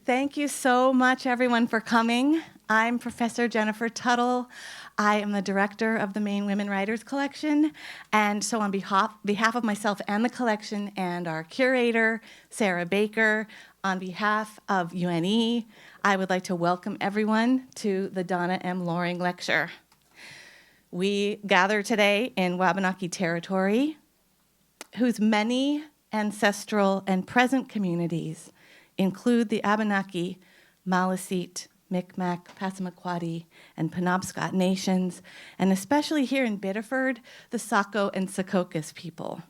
Thank you so much, everyone, for coming. I'm Professor Jennifer Tuttle. I am the director of the Maine Women Writers Collection. And so on behalf of myself and the collection and our curator, Sarah Baker, on behalf of UNE, I would like to welcome everyone to the Donna M. Loring Lecture. We gather today in Wabanaki territory, whose many ancestral and present communities include the Abenaki, Maliseet, Micmac, Passamaquoddy, and Penobscot nations, and especially here in Biddeford, the Saco and Secaucus people,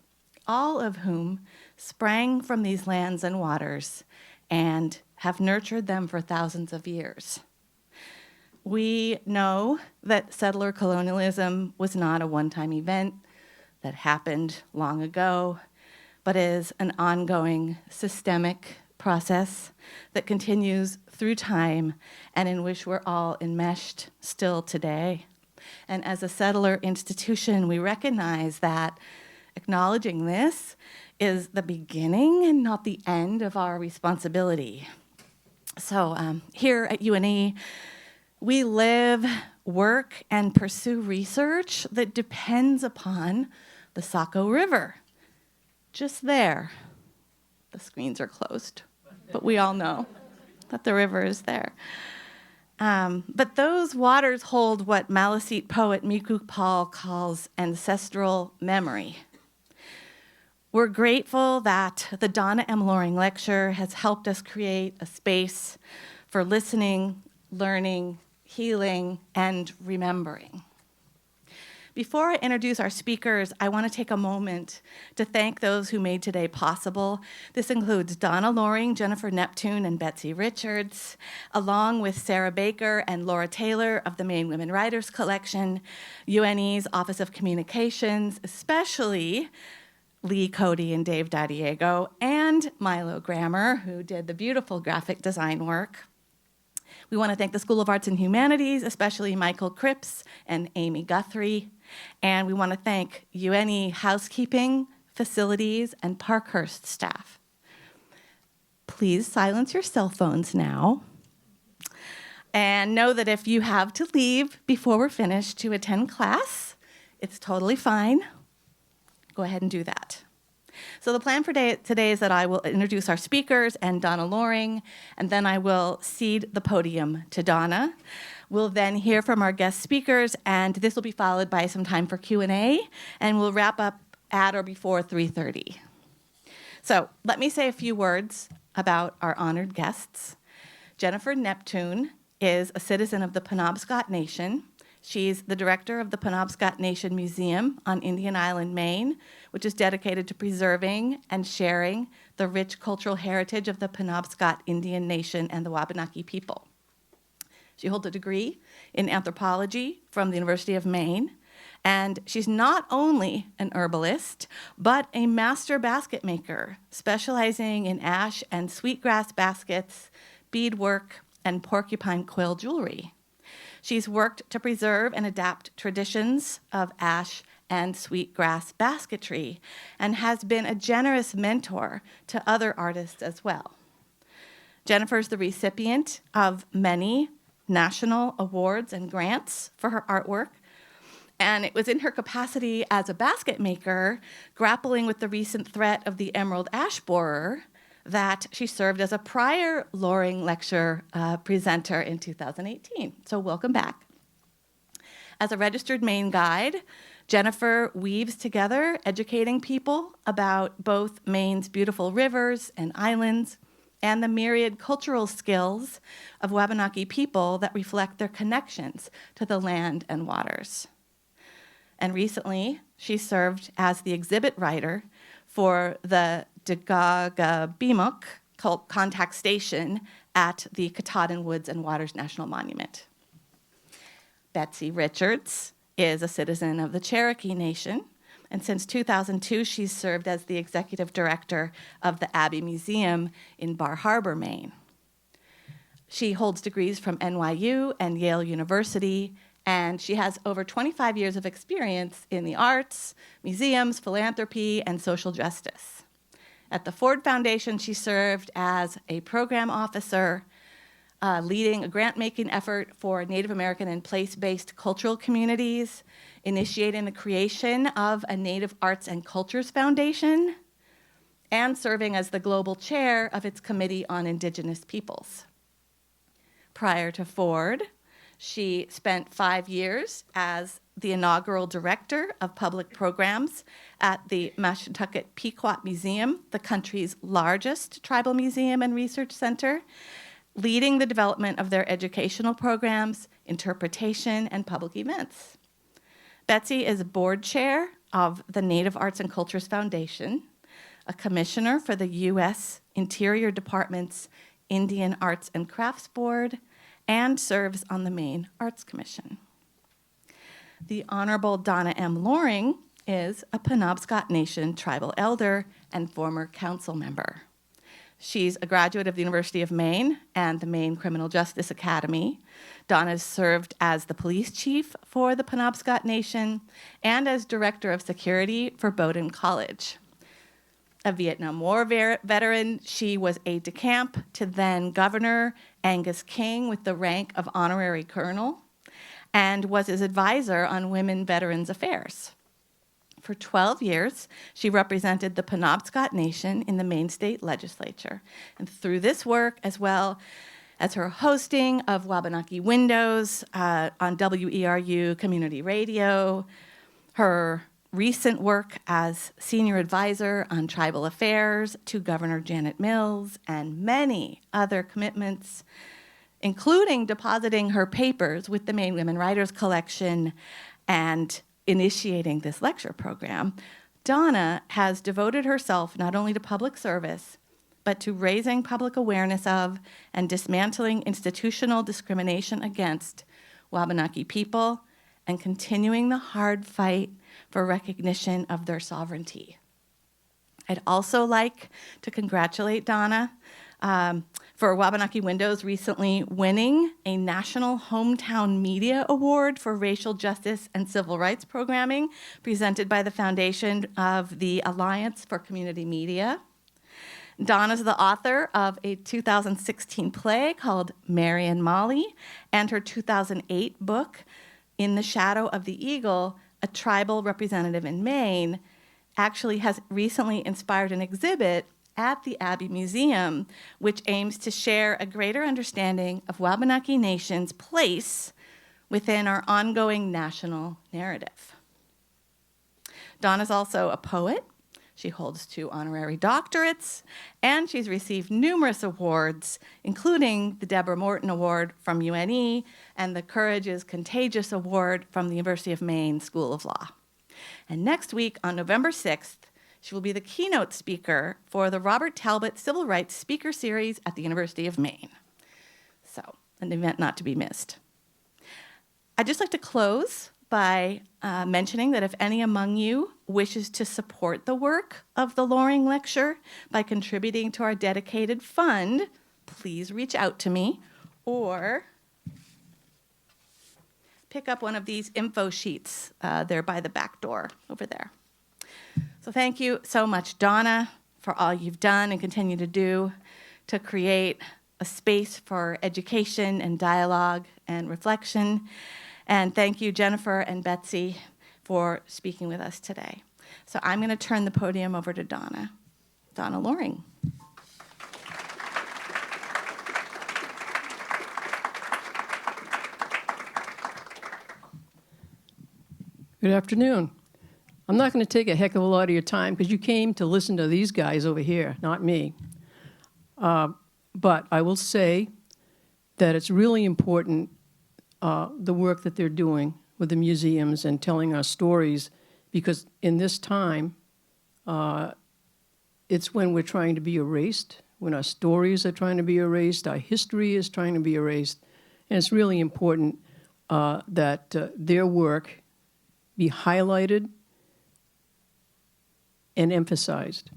all of whom sprang from these lands and waters and have nurtured them for thousands of years. We know that settler colonialism was not a one-time event that happened long ago, but is an ongoing systemic process that continues through time and in which we're all enmeshed still today. And as a settler institution, we recognize that acknowledging this is the beginning and not the end of our responsibility. So here at UNE, we live, work, and pursue research that depends upon the Saco River. Just there. The screens are closed, but we all know that the river is there. But those waters hold what Maliseet poet Miku Paul calls ancestral memory. We're grateful that the Donna M. Loring Lecture has helped us create a space for listening, learning, healing, and remembering. Before I introduce our speakers, I want to take a moment to thank those who made today possible. This includes Donna Loring, Jennifer Neptune, and Betsy Richards, along with Sarah Baker and Laura Taylor of the Maine Women Writers Collection, UNE's Office of Communications, especially Lee Cody and Dave Dadiego, and Milo Grammer, who did the beautiful graphic design work. We want to thank the School of Arts and Humanities, especially Michael Cripps and Amy Guthrie. And we want to thank UNE housekeeping, facilities, and Parkhurst staff. Please silence your cell phones now. And know that if you have to leave before we're finished to attend class, it's totally fine. Go ahead and do that. So the plan for today is that I will introduce our speakers and Donna Loring, and then I will cede the podium to Donna. We'll then hear from our guest speakers, and this will be followed by some time for Q&A, and we'll wrap up at or before 3:30. So let me say a few words about our honored guests. Jennifer Neptune is a citizen of the Penobscot Nation. She's the director of the Penobscot Nation Museum on Indian Island, Maine, which is dedicated to preserving and sharing the rich cultural heritage of the Penobscot Indian Nation and the Wabanaki people. She holds a degree in anthropology from the University of Maine, and she's not only an herbalist, but a master basket maker, specializing in ash and sweetgrass baskets, beadwork, and porcupine quill jewelry. She's worked to preserve and adapt traditions of ash and sweetgrass basketry and has been a generous mentor to other artists as well. Jennifer's the recipient of many national awards and grants for her artwork, and it was in her capacity as a basket maker, grappling with the recent threat of the emerald ash borer, that she served as a prior Loring Lecture presenter in 2018. So welcome back. As a registered Maine guide, Jennifer weaves together educating people about both Maine's beautiful rivers and islands and the myriad cultural skills of Wabanaki people that reflect their connections to the land and waters. And recently, she served as the exhibit writer for the Dagagabimuk contact station at the Katahdin Woods and Waters National Monument. Betsy Richards is a citizen of the Cherokee Nation, and since 2002, she's served as the executive director of the Abbe Museum in Bar Harbor, Maine. She holds degrees from NYU and Yale University, and she has over 25 years of experience in the arts, museums, philanthropy, and social justice. At the Ford Foundation, she served as a program officer, leading a grant-making effort for Native American and place-based cultural communities, initiating the creation of a Native Arts and Cultures Foundation, and serving as the global chair of its Committee on Indigenous Peoples. Prior to Ford, she spent 5 years as the inaugural director of public programs at the Mashantucket Pequot Museum, the country's largest tribal museum and research center, leading the development of their educational programs, interpretation, and public events. Betsy is board chair of the Native Arts and Cultures Foundation, a commissioner for the U.S. Interior Department's Indian Arts and Crafts Board, and serves on the Maine Arts Commission. The Honorable Donna M. Loring is a Penobscot Nation tribal elder and former council member. She's a graduate of the University of Maine and the Maine Criminal Justice Academy. Donna has served as the police chief for the Penobscot Nation and as director of security for Bowdoin College. A Vietnam War veteran, she was aide-de-camp to then Governor Angus King with the rank of honorary colonel and was his advisor on women veterans affairs. For 12 years, she represented the Penobscot Nation in the Maine State Legislature. And through this work, as well as her hosting of Wabanaki Windows on WERU Community Radio, her recent work as senior advisor on tribal affairs to Governor Janet Mills, and many other commitments, including depositing her papers with the Maine Women Writers Collection and initiating this lecture program, Donna has devoted herself not only to public service, but to raising public awareness of and dismantling institutional discrimination against Wabanaki people and continuing the hard fight for recognition of their sovereignty. I'd also like to congratulate Donna for Wabanaki Windows recently winning a National Hometown Media Award for Racial Justice and Civil Rights Programming presented by the Foundation of the Alliance for Community Media. Donna's the author of a 2016 play called Mary and Molly and her 2008 book, In the Shadow of the Eagle, a tribal representative in Maine, actually has recently inspired an exhibit at the Abbe Museum, which aims to share a greater understanding of Wabanaki Nation's place within our ongoing national narrative. Donna's also a poet. She holds 2 honorary doctorates, and she's received numerous awards, including the Deborah Morton Award from UNE and the Courage is Contagious Award from the University of Maine School of Law. And next week, on November 6th, she will be the keynote speaker for the Robert Talbot Civil Rights Speaker Series at the University of Maine. So, an event not to be missed. I'd just like to close by mentioning that if any among you wishes to support the work of the Loring Lecture by contributing to our dedicated fund, please reach out to me or pick up one of these info sheets. They're by the back door over there. So thank you so much, Donna, for all you've done and continue to do to create a space for education and dialogue and reflection. And thank you, Jennifer and Betsy, for speaking with us today. So I'm going to turn the podium over to Donna Loring. Good afternoon. I'm not going to take a heck of a lot of your time because you came to listen to these guys over here, not me. But I will say that it's really important, the work that they're doing with the museums and telling our stories, because in this time, it's when we're trying to be erased, when our stories are trying to be erased, our history is trying to be erased, and it's really important that their work be highlighted and emphasized.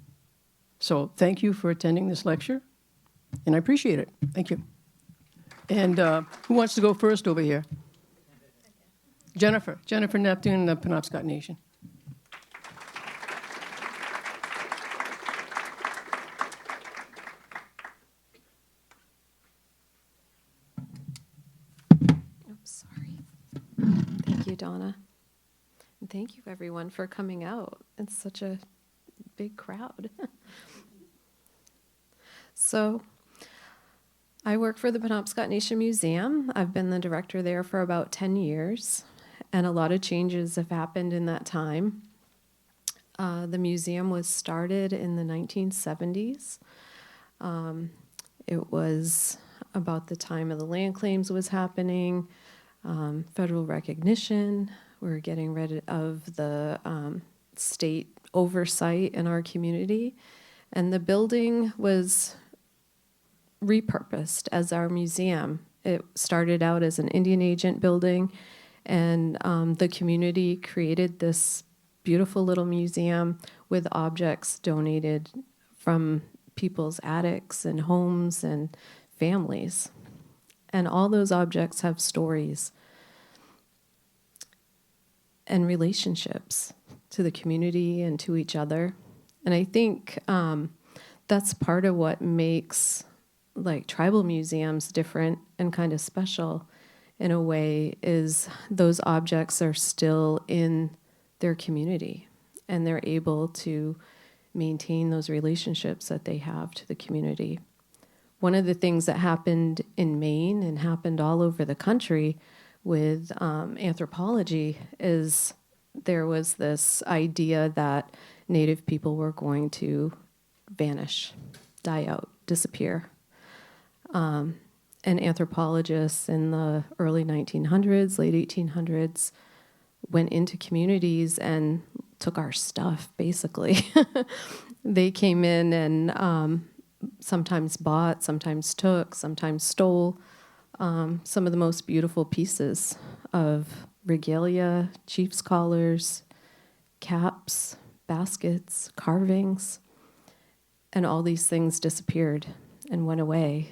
So thank you for attending this lecture, and I appreciate it. Thank you. And who wants to go first over here? Jennifer Neptune, the Penobscot Nation. Donna. And thank you, everyone, for coming out. It's such a big crowd. So, I work for the Penobscot Nation Museum. I've been the director there for about 10 years, and a lot of changes have happened in that time. The museum was started in the 1970s. It was about the time of the land claims was happening, federal recognition. We were getting rid of the state oversight in our community, and the building was repurposed as our museum. It started out as an Indian agent building, and the community created this beautiful little museum with objects donated from people's attics and homes and families. And all those objects have stories and relationships to the community and to each other. And I think that's part of what makes like tribal museums different and kind of special in a way, is those objects are still in their community and they're able to maintain those relationships that they have to the community. One of the things that happened in Maine and happened all over the country with anthropology is there was this idea that Native people were going to vanish, die out, disappear. And anthropologists in the early 1900s, late 1800s, went into communities and took our stuff, basically. They came in and sometimes bought, sometimes took, sometimes stole some of the most beautiful pieces of regalia, chief's collars, caps, baskets, carvings, and all these things disappeared and went away,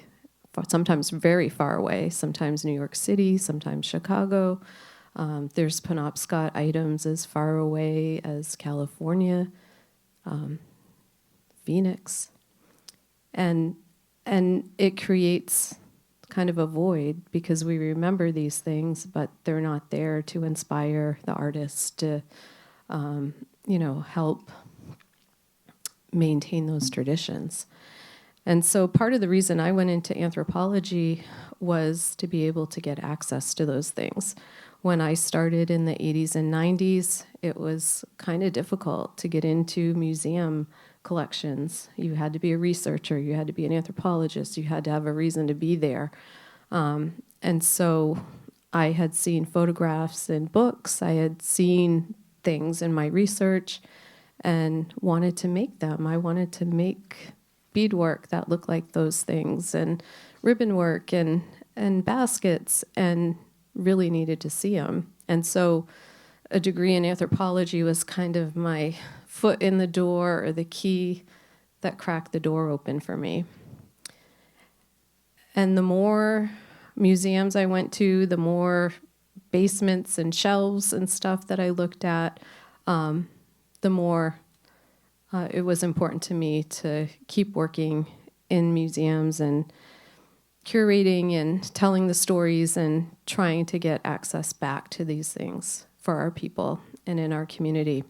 sometimes very far away, sometimes New York City, sometimes Chicago. There's Penobscot items as far away as California, Phoenix. And it creates kind of a void because we remember these things, but they're not there to inspire the artists to, help maintain those traditions. And so part of the reason I went into anthropology was to be able to get access to those things. When I started in the 80s and 90s, it was kind of difficult to get into museum collections. You had to be a researcher, you had to be an anthropologist, you had to have a reason to be there. And so I had seen photographs in books, I had seen things in my research and wanted to make them. I wanted to make beadwork that looked like those things and ribbon work and baskets, and really needed to see them. And so a degree in anthropology was kind of my foot in the door, or the key that cracked the door open for me. And the more museums I went to, the more basements and shelves and stuff that I looked at, the more it was important to me to keep working in museums and curating and telling the stories and trying to get access back to these things for our people and in our community.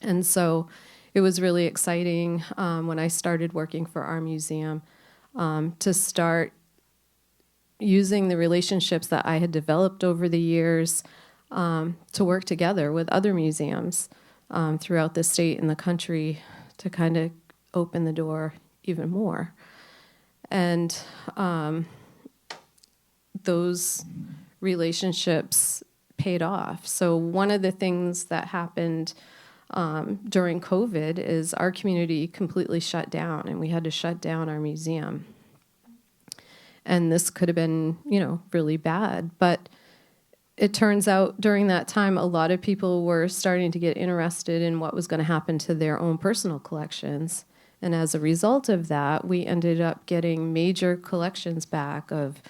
And so it was really exciting when I started working for our museum to start using the relationships that I had developed over the years to work together with other museums throughout the state and the country to kind of open the door even more. And those relationships paid off. So one of the things that happened during COVID is our community completely shut down, and we had to shut down our museum. And this could have been, really bad. But it turns out during that time, a lot of people were starting to get interested in what was going to happen to their own personal collections. And as a result of that, we ended up getting major collections back of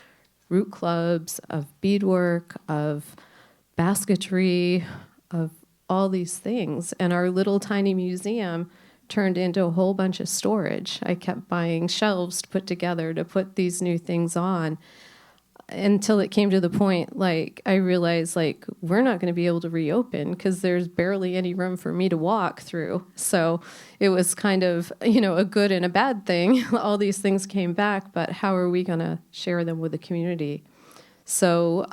root clubs, of beadwork, of basketry, of all these things. And our little tiny museum turned into a whole bunch of storage. I kept buying shelves to put together to put these new things on. until it came to the point, like, I realized, like, we're not going to be able to reopen because there's barely any room for me to walk through. So it was kind of, a good and a bad thing. All these things came back, but how are we going to share them with the community? So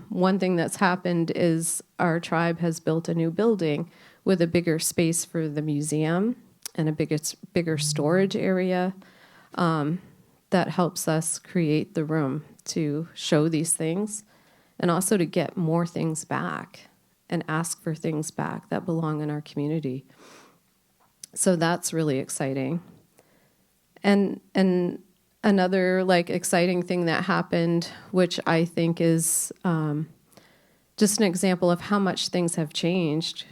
one thing that's happened is our tribe has built a new building with a bigger space for the museum and a bigger storage area that helps us create the room to show these things and also to get more things back and ask for things back that belong in our community. So that's really exciting. And another exciting thing that happened, which I think is just an example of how much things have changed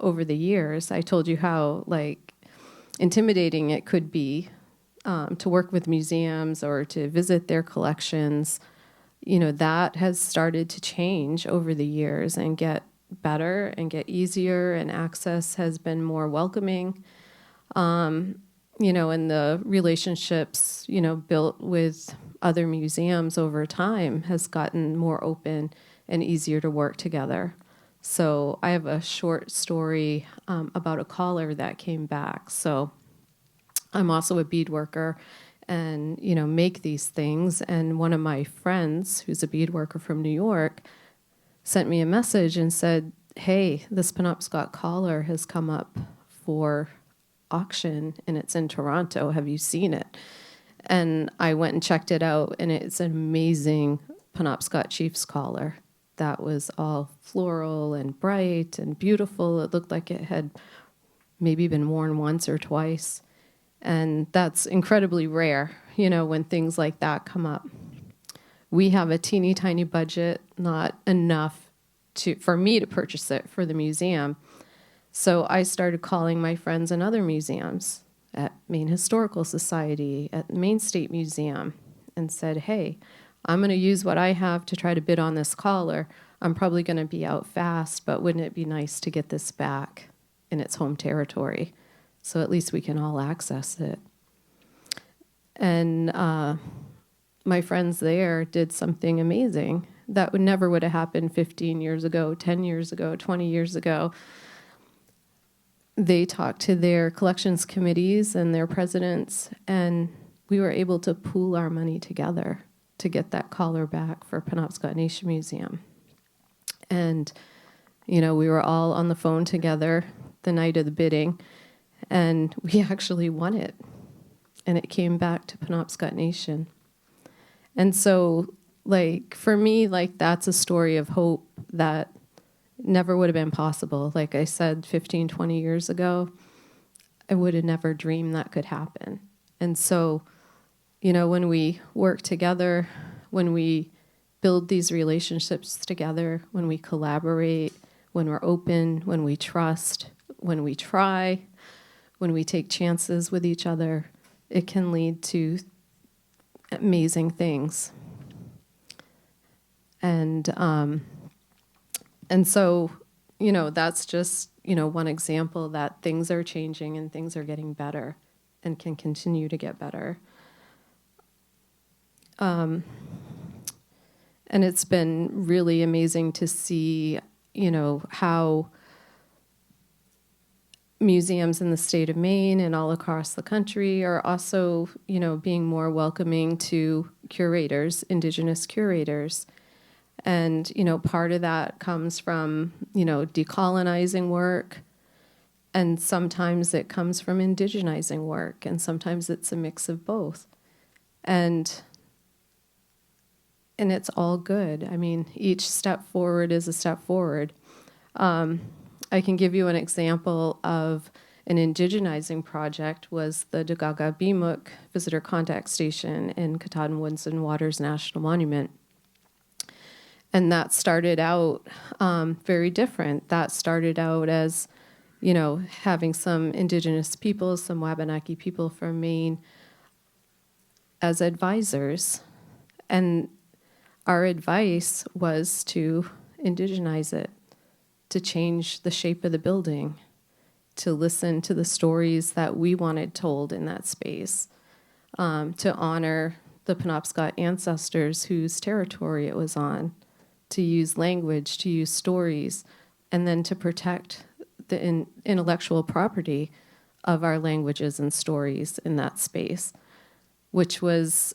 over the years. I told you how intimidating it could be to work with museums or to visit their collections. That has started to change over the years and get better and get easier, and access has been more welcoming. And the relationships, built with other museums over time has gotten more open and easier to work together. So I have a short story about a collar that came back. So I'm also a bead worker and, make these things. And one of my friends, who's a bead worker from New York, sent me a message and said, hey, this Penobscot collar has come up for auction and it's in Toronto. Have you seen it? And I went and checked it out, and it's an amazing Penobscot Chief's collar that was all floral and bright and beautiful. It looked like it had maybe been worn once or twice. And that's incredibly rare, when things like that come up. We have a teeny tiny budget, not enough for me to purchase it for the museum. So I started calling my friends in other museums, at Maine Historical Society, at Maine State Museum, and said, hey, I'm going to use what I have to try to bid on this collar. I'm probably going to be out fast, but wouldn't it be nice to get this back in its home territory so at least we can all access it? And my friends there did something amazing that never would have happened 15 years ago, 10 years ago, 20 years ago. They talked to their collections committees and their presidents, and we were able to pool our money together to get that collar back for Penobscot Nation Museum. And, we were all on the phone together the night of the bidding, and we actually won it. And it came back to Penobscot Nation. And so, for me, that's a story of hope that never would have been possible. Like I said, 15, 20 years ago, I would have never dreamed that could happen. And so, when we work together, when we build these relationships together, when we collaborate, when we're open, when we trust, when we try, when we take chances with each other, it can lead to amazing things. And so, that's just, one example that things are changing and things are getting better and can continue to get better. And it's been really amazing to see, how museums in the state of Maine and all across the country are also, being more welcoming to curators, Indigenous curators. And, part of that comes from, decolonizing work. And sometimes it comes from indigenizing work. And sometimes it's a mix of both. And it's all good. I mean, each step forward is a step forward. I can give you an example of an indigenizing project was the Dagaga Bimuk Visitor Contact Station in Katahdin Woods and Waters National Monument. And that started out very different. That started out as, having some Indigenous people, some Wabanaki people from Maine as advisors. And our advice was to indigenize it, to change the shape of the building, to listen to the stories that we wanted told in that space, to honor the Penobscot ancestors whose territory it was on, to use language, to use stories, and then to protect the intellectual property of our languages and stories in that space, which was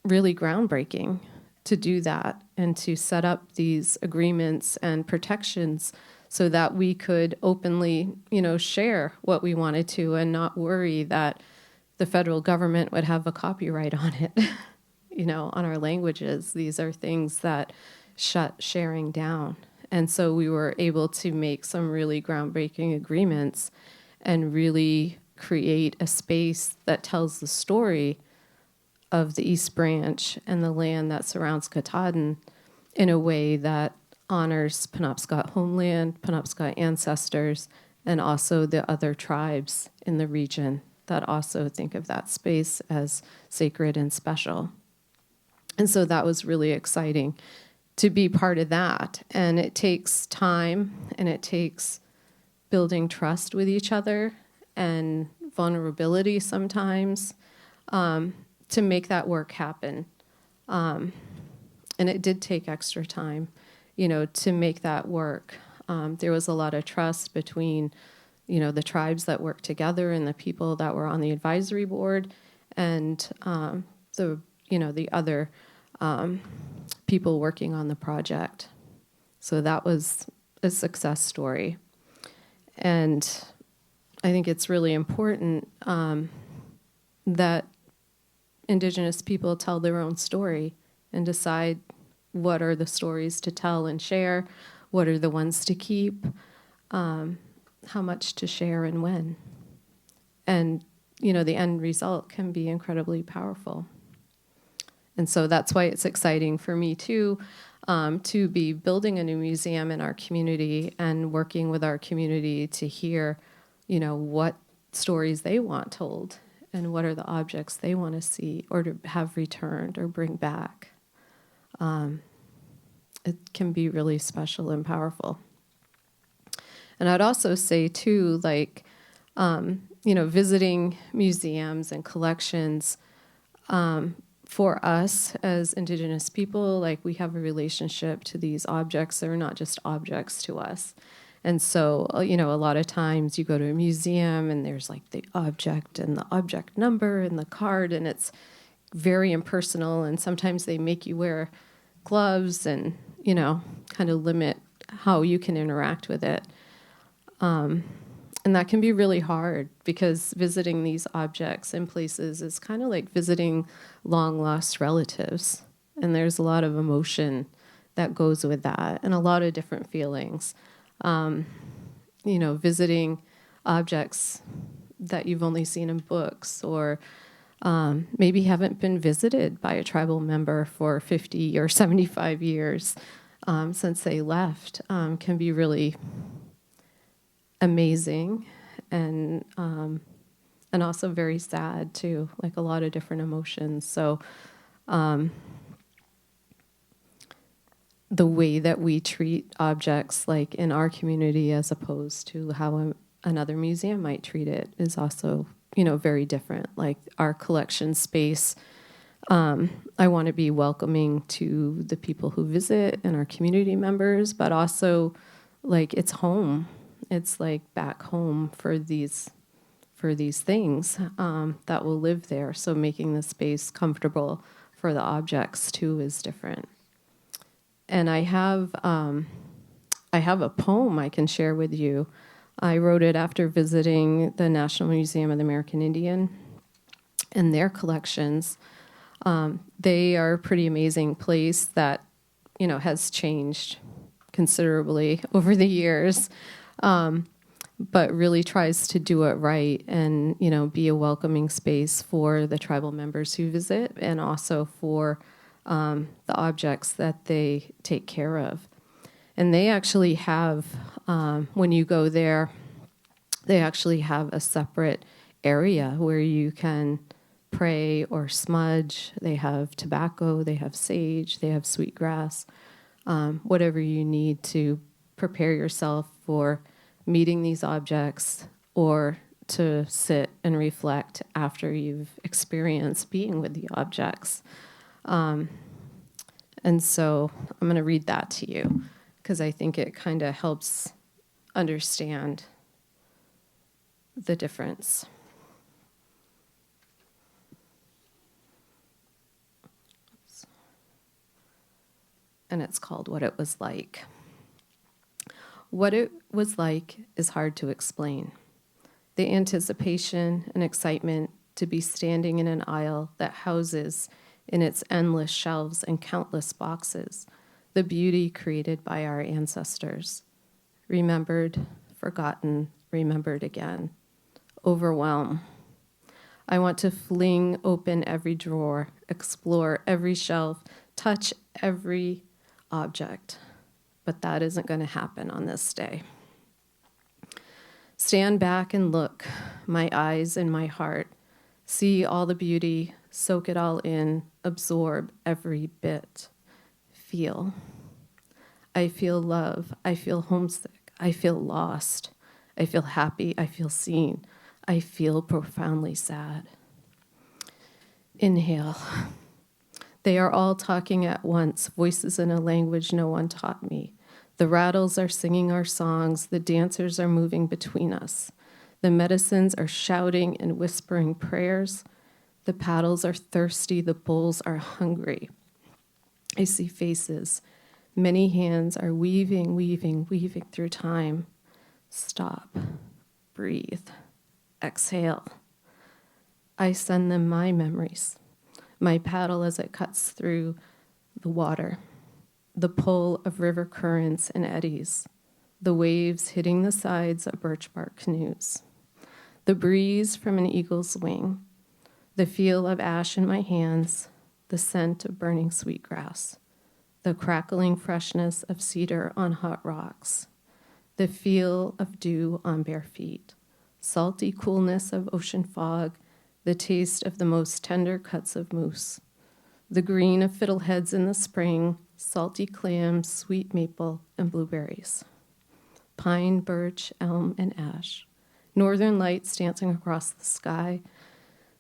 really groundbreaking to do that and to set up these agreements and protections so that we could openly, share what we wanted to and not worry that the federal government would have a copyright on it, on our languages. These are things that shut sharing down. And so we were able to make some really groundbreaking agreements and really create a space that tells the story of the East Branch and the land that surrounds Katahdin in a way that honors Penobscot homeland, Penobscot ancestors, and also the other tribes in the region that also think of that space as sacred and special. And so that was really exciting to be part of that. And it takes time, and it takes building trust with each other and vulnerability sometimes to make that work happen. And it did take extra time, to make that work. There was a lot of trust between, the tribes that worked together and the people that were on the advisory board and the other people working on the project. So that was a success story. And I think it's really important that Indigenous people tell their own story and decide what are the stories to tell and share, what are the ones to keep, how much to share and when. And, the end result can be incredibly powerful. And so that's why it's exciting for me, too, to be building a new museum in our community and working with our community to hear, what stories they want told and what are the objects they want to see or to have returned or bring back. It can be really special and powerful. And I'd also say, too, visiting museums and collections, for us as Indigenous people, we have a relationship to these objects. They're not just objects to us. And so, a lot of times you go to a museum and there's the object and the object number and the card, and it's very impersonal. And sometimes they make you wear gloves and, kind of limit how you can interact with it. And that can be really hard because visiting these objects in places is kind of like visiting long-lost relatives. And there's a lot of emotion that goes with that and a lot of different feelings. Visiting objects that you've only seen in books or maybe haven't been visited by a tribal member for 50 or 75 years since they left can be really amazing and also very sad too, a lot of different emotions. So the way that we treat objects in our community as opposed to how another museum might treat it is also, very different. Our collection space, I want to be welcoming to the people who visit and our community members, but also it's home. It's back home for these things that will live there. So making the space comfortable for the objects too is different. And I have a poem I can share with you. I wrote it after visiting the National Museum of the American Indian and their collections. They are a pretty amazing place that, has changed considerably over the years, but really tries to do it right and, be a welcoming space for the tribal members who visit and also for the objects that they take care of. And they actually have, when you go there, they actually have a separate area where you can pray or smudge. They have tobacco, they have sage, they have sweetgrass, whatever you need to prepare yourself for meeting these objects or to sit and reflect after you've experienced being with the objects. And so I'm going to read that to you because I think it kind of helps understand the difference. And it's called What It Was Like. What it was like is hard to explain. The anticipation and excitement to be standing in an aisle that houses in its endless shelves and countless boxes the beauty created by our ancestors. Remembered, forgotten, remembered again. Overwhelm. I want to fling open every drawer, explore every shelf, touch every object. But that isn't going to happen on this day. Stand back and look, my eyes and my heart. See all the beauty, soak it all in, absorb every bit. Feel. I feel love. I feel homesick. I feel lost. I feel happy. I feel seen. I feel profoundly sad. Inhale. They are all talking at once, voices in a language no one taught me. The rattles are singing our songs. The dancers are moving between us. The medicines are shouting and whispering prayers. The paddles are thirsty. The bowls are hungry. I see faces. Many hands are weaving, weaving, weaving through time. Stop. Breathe. Exhale. I send them my memories. My paddle as it cuts through the water, the pull of river currents and eddies, the waves hitting the sides of birch bark canoes, the breeze from an eagle's wing, the feel of ash in my hands, the scent of burning sweetgrass, the crackling freshness of cedar on hot rocks, the feel of dew on bare feet, salty coolness of ocean fog, the taste of the most tender cuts of moose, the green of fiddleheads in the spring, salty clams, sweet maple, and blueberries, pine, birch, elm, and ash, northern lights dancing across the sky,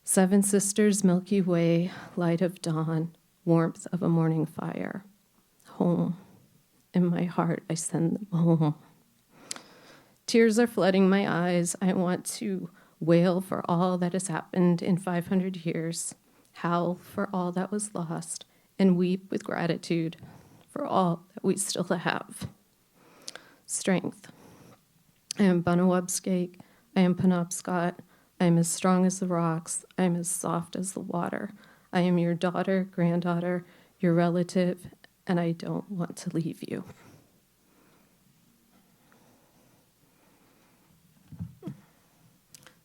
Seven Sisters, Milky Way, light of dawn, warmth of a morning fire, home. In my heart, I send them home. Tears are flooding my eyes. I want to wail for all that has happened in 500 years, howl for all that was lost, and weep with gratitude for all that we still have. Strength. I am Bunawabskake. I am Penobscot. I am as strong as the rocks. I am as soft as the water. I am your daughter, granddaughter, your relative, and I don't want to leave you.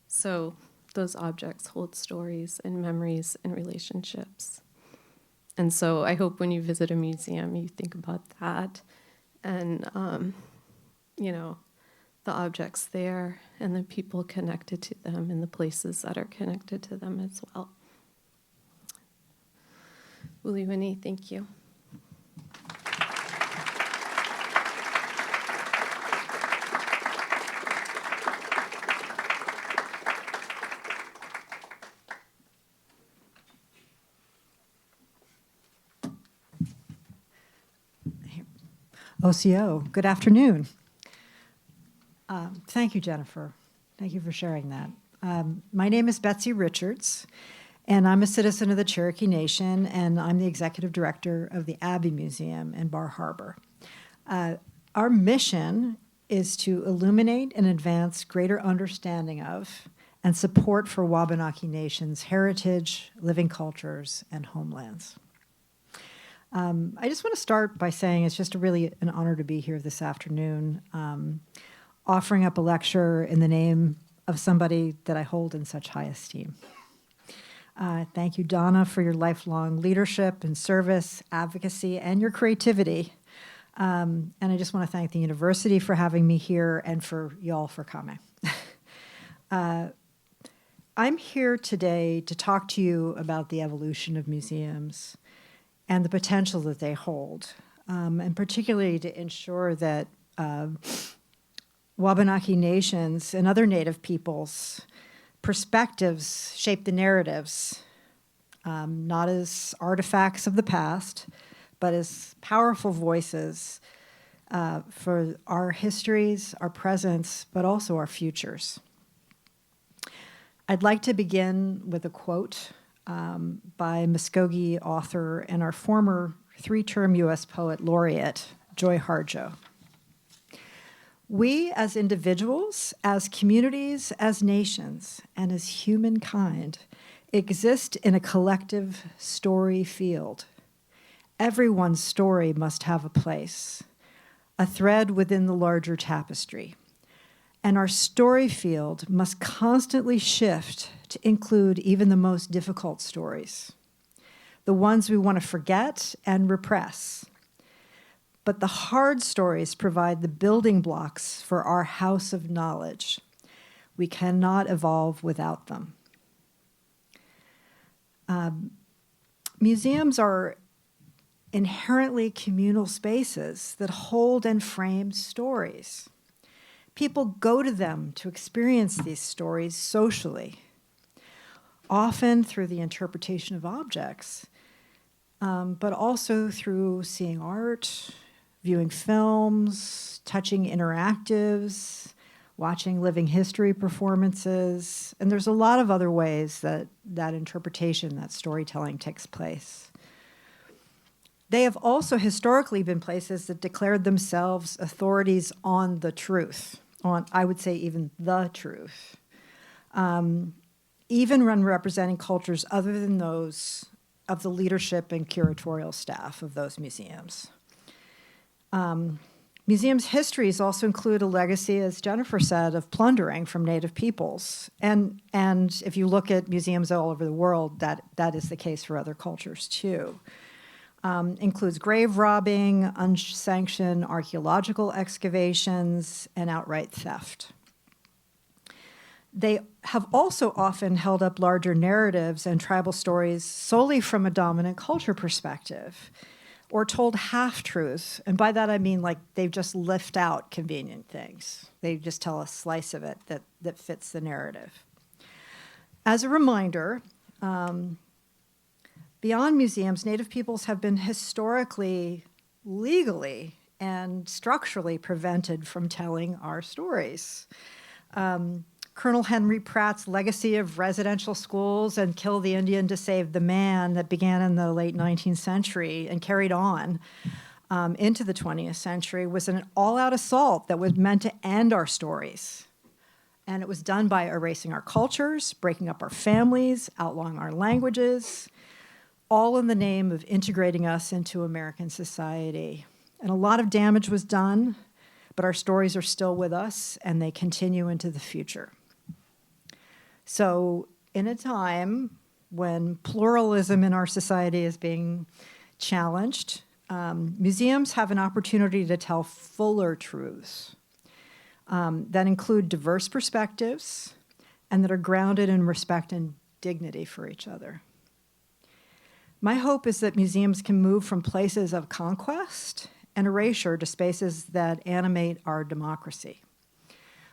So those objects hold stories and memories and relationships. And so I hope when you visit a museum, you think about that and, the objects there and the people connected to them and the places that are connected to them as well. Wuli Winnie, thank you. OCO, good afternoon. Thank you, Jennifer. Thank you for sharing that. My name is Betsy Richards, and I'm a citizen of the Cherokee Nation, and I'm the executive director of the Abbe Museum in Bar Harbor. Our mission is to illuminate and advance greater understanding of and support for Wabanaki Nation's heritage, living cultures, and homelands. I just want to start by saying it's just really an honor to be here this afternoon, offering up a lecture in the name of somebody that I hold in such high esteem. Thank you, Donna, for your lifelong leadership and service, advocacy, and your creativity. And I just want to thank the university for having me here and for y'all for coming. I'm here today to talk to you about the evolution of museums and the potential that they hold, and particularly to ensure that Wabanaki nations and other Native peoples, perspectives shape the narratives, not as artifacts of the past, but as powerful voices for our histories, our presents, but also our futures. I'd like to begin with a quote by Muskogee author and our former 3-term U.S. Poet Laureate, Joy Harjo. We as individuals, as communities, as nations, and as humankind exist in a collective story field. Everyone's story must have a place, a thread within the larger tapestry. And our story field must constantly shift to include even the most difficult stories, the ones we want to forget and repress. But the hard stories provide the building blocks for our house of knowledge. We cannot evolve without them. Museums are inherently communal spaces that hold and frame stories. People go to them to experience these stories socially, often through the interpretation of objects, but also through seeing art, viewing films, touching interactives, watching living history performances, and there's a lot of other ways that that interpretation, that storytelling takes place. They have also historically been places that declared themselves authorities on the truth, on, I would say, even the truth, even when representing cultures other than those of the leadership and curatorial staff of those museums. Museums' histories also include a legacy, as Jennifer said, of plundering from Native peoples. And if you look at museums all over the world, that is the case for other cultures too. Includes grave robbing, unsanctioned archaeological excavations, and outright theft. They have also often held up larger narratives and tribal stories solely from a dominant culture perspective, or told half-truths. And by that I mean like they just lift out convenient things. They just tell a slice of it that fits the narrative. As a reminder, beyond museums, Native peoples have been historically, legally, and structurally prevented from telling our stories. Colonel Henry Pratt's legacy of residential schools and kill the Indian to save the man that began in the late 19th century and carried on into the 20th century was an all-out assault that was meant to end our stories. And it was done by erasing our cultures, breaking up our families, outlawing our languages, all in the name of integrating us into American society. And a lot of damage was done, but our stories are still with us, and they continue into the future. So in a time when pluralism in our society is being challenged, museums have an opportunity to tell fuller truths that include diverse perspectives and that are grounded in respect and dignity for each other. My hope is that museums can move from places of conquest and erasure to spaces that animate our democracy,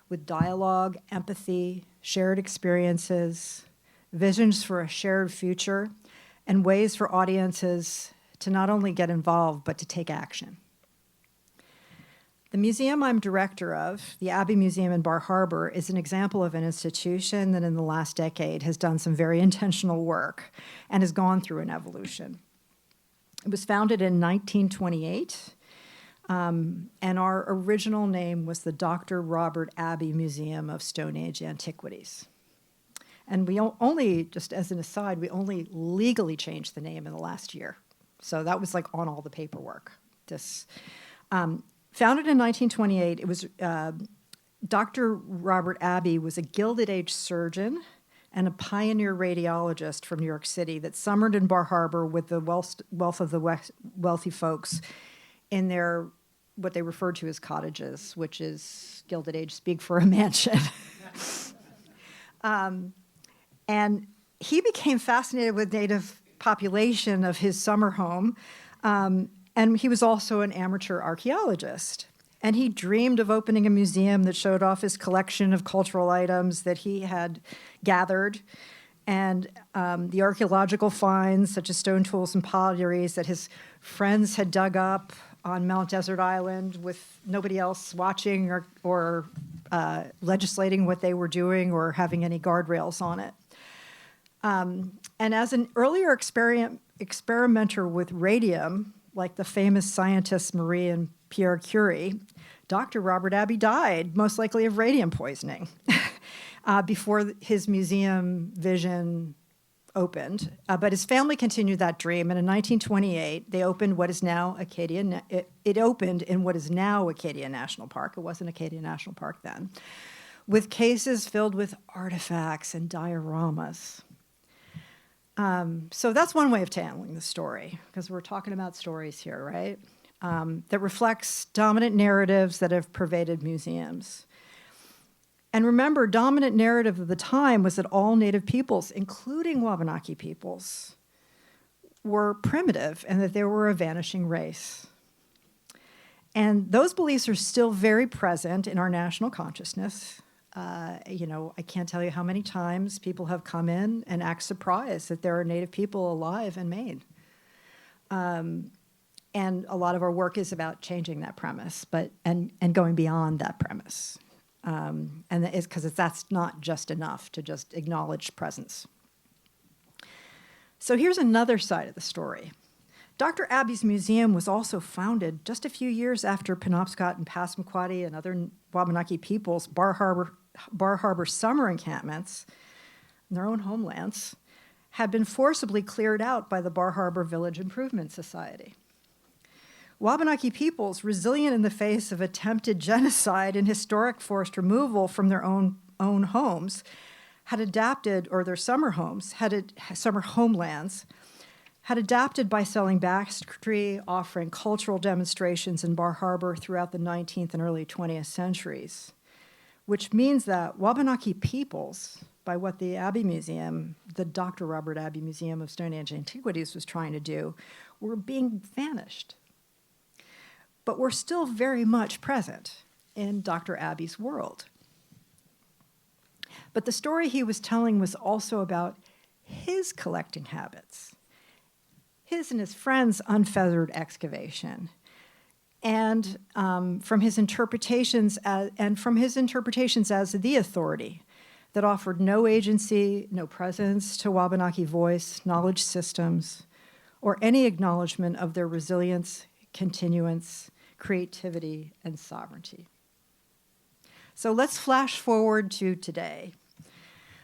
with dialogue, empathy, shared experiences, visions for a shared future, and ways for audiences to not only get involved, but to take action. The museum I'm director of, the Abbe Museum in Bar Harbor, is an example of an institution that in the last decade has done some very intentional work and has gone through an evolution. It was founded in 1928, and our original name was the Dr. Robert Abbe Museum of Stone Age Antiquities. And we only, just as an aside, we only legally changed the name in the last year. So that was like on all the paperwork. Founded in 1928, it was Dr. Robert Abbe was a Gilded Age surgeon and a pioneer radiologist from New York City that summered in Bar Harbor with the wealth of the wealthy folks in their, what they referred to as cottages, which is Gilded Age speak for a mansion. And he became fascinated with Native population of his summer home, and he was also an amateur archaeologist. And he dreamed of opening a museum that showed off his collection of cultural items that he had gathered, and the archaeological finds, such as stone tools and potteries that his friends had dug up on Mount Desert Island with nobody else watching or legislating what they were doing or having any guardrails on it. And as an earlier experimenter with radium, like the famous scientists Marie and Pierre Curie, Dr. Robert Abbe died, most likely of radium poisoning, before his museum vision opened. But his family continued that dream, and in 1928, they opened what is now Acadia. It opened in what is now Acadia National Park. It wasn't Acadia National Park then, with cases filled with artifacts and dioramas. So that's one way of telling the story, because we're talking about stories here, right? That reflects dominant narratives that have pervaded museums. And remember, dominant narrative of the time was that all Native peoples, including Wabanaki peoples, were primitive and that they were a vanishing race. And those beliefs are still very present in our national consciousness. I can't tell you how many times people have come in and act surprised that there are Native people alive in Maine. And a lot of our work is about changing that premise, and going beyond that premise. And it's because that's not just enough to just acknowledge presence. So here's another side of the story. Dr. Abbe's museum was also founded just a few years after Penobscot and Passamaquoddy and other Wabanaki peoples' Bar Harbor summer encampments, in their own homelands, had been forcibly cleared out by the Bar Harbor Village Improvement Society. Wabanaki peoples, resilient in the face of attempted genocide and historic forced removal from their own homes, had adapted, or their summer homelands, had adapted by selling basketry, offering cultural demonstrations in Bar Harbor throughout the 19th and early 20th centuries, which means that Wabanaki peoples, by what the Abbe Museum, the Dr. Robert Abbe Museum of Stonehenge Antiquities was trying to do, were being vanished. But we're still very much present in Dr. Abbe's world. But the story he was telling was also about his collecting habits, his and his friends' unfeathered excavation, and from his interpretations as the authority that offered no agency, no presence to Wabanaki voice, knowledge systems, or any acknowledgement of their resilience, continuance, creativity, and sovereignty. So let's flash forward to today.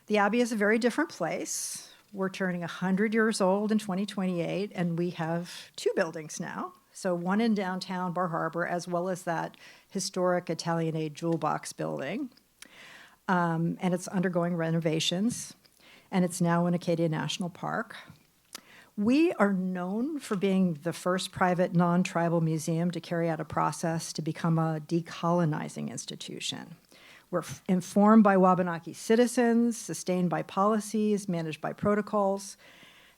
The Abbey is a very different place. We're turning 100 years old in 2028, and we have two buildings now. So one in downtown Bar Harbor, as well as that historic Italianate jewel box building. And it's undergoing renovations, and it's now in Acadia National Park. We are known for being the first private non-tribal museum to carry out a process to become a decolonizing institution. We're informed by Wabanaki citizens, sustained by policies, managed by protocols,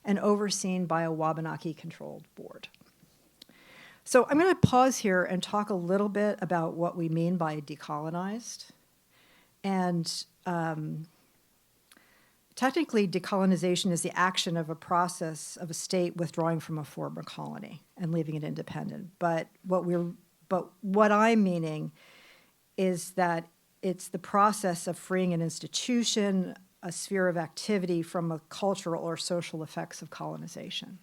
and overseen by a Wabanaki-controlled board. So I'm going to pause here and talk a little bit about what we mean by decolonized. And technically, decolonization is the action of a process of a state withdrawing from a former colony and leaving it independent. But what I'm meaning is that it's the process of freeing an institution, a sphere of activity from a cultural or social effects of colonization.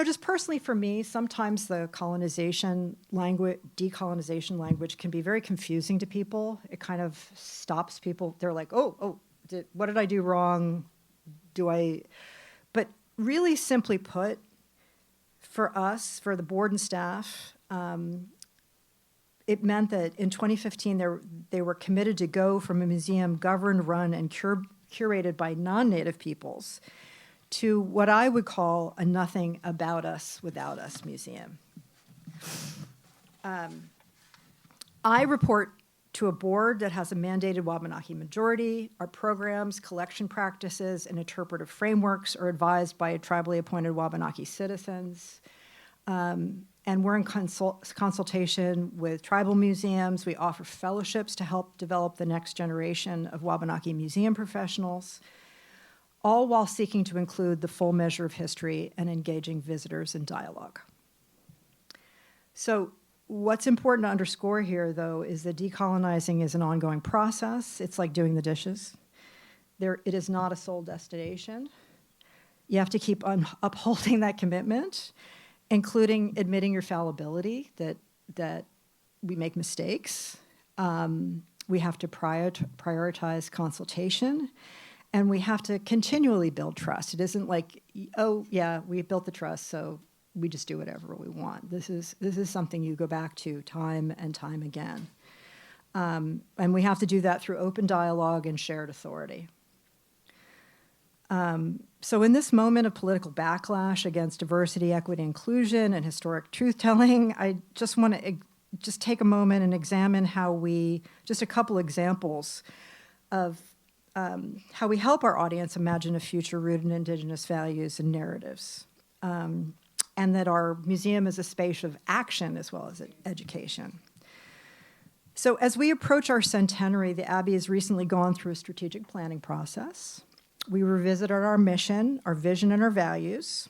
Just personally for me, sometimes the decolonization language can be very confusing to people. It kind of stops people. They're like, what did I do wrong? But really simply put, for us, for the board and staff, it meant that in 2015, they were committed to go from a museum governed, run, and curated by non-Native peoples to what I would call a nothing about us without us museum. I report to a board that has a mandated Wabanaki majority. Our programs, collection practices, and interpretive frameworks are advised by tribally appointed Wabanaki citizens. And we're in consultation with tribal museums. We offer fellowships to help develop the next generation of Wabanaki museum professionals, all while seeking to include the full measure of history and engaging visitors in dialogue. So what's important to underscore here, though, is that decolonizing is an ongoing process. It's like doing the dishes. It is not a sole destination. You have to keep upholding that commitment, including admitting your fallibility, that we make mistakes. We have to prioritize consultation, and we have to continually build trust. It isn't like, oh, yeah, we built the trust, so we just do whatever we want. This is something you go back to time and time again. And we have to do that through open dialogue and shared authority. So in this moment of political backlash against diversity, equity, inclusion, and historic truth-telling, I just want to just take a moment and examine just a couple examples of how we help our audience imagine a future rooted in Indigenous values and narratives, and that our museum is a space of action as well as education. So as we approach our centenary, the Abbey has recently gone through a strategic planning process. We revisited our mission, our vision, and our values,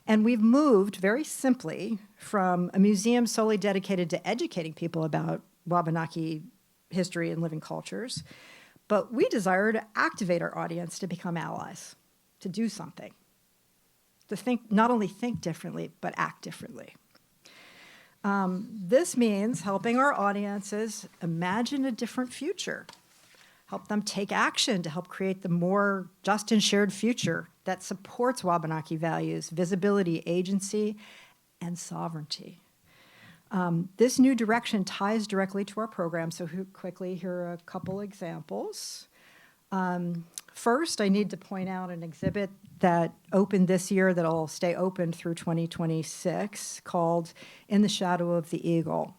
and we've moved very simply from a museum solely dedicated to educating people about Wabanaki history and living cultures, but we desire to activate our audience to become allies, to do something, to not only think differently, but act differently. This means helping our audiences imagine a different future, help them take action to help create the more just and shared future that supports Wabanaki values, visibility, agency, and sovereignty. This new direction ties directly to our program, so quickly, here are a couple examples. First, I need to point out an exhibit that opened this year that'll stay open through 2026 called In the Shadow of the Eagle.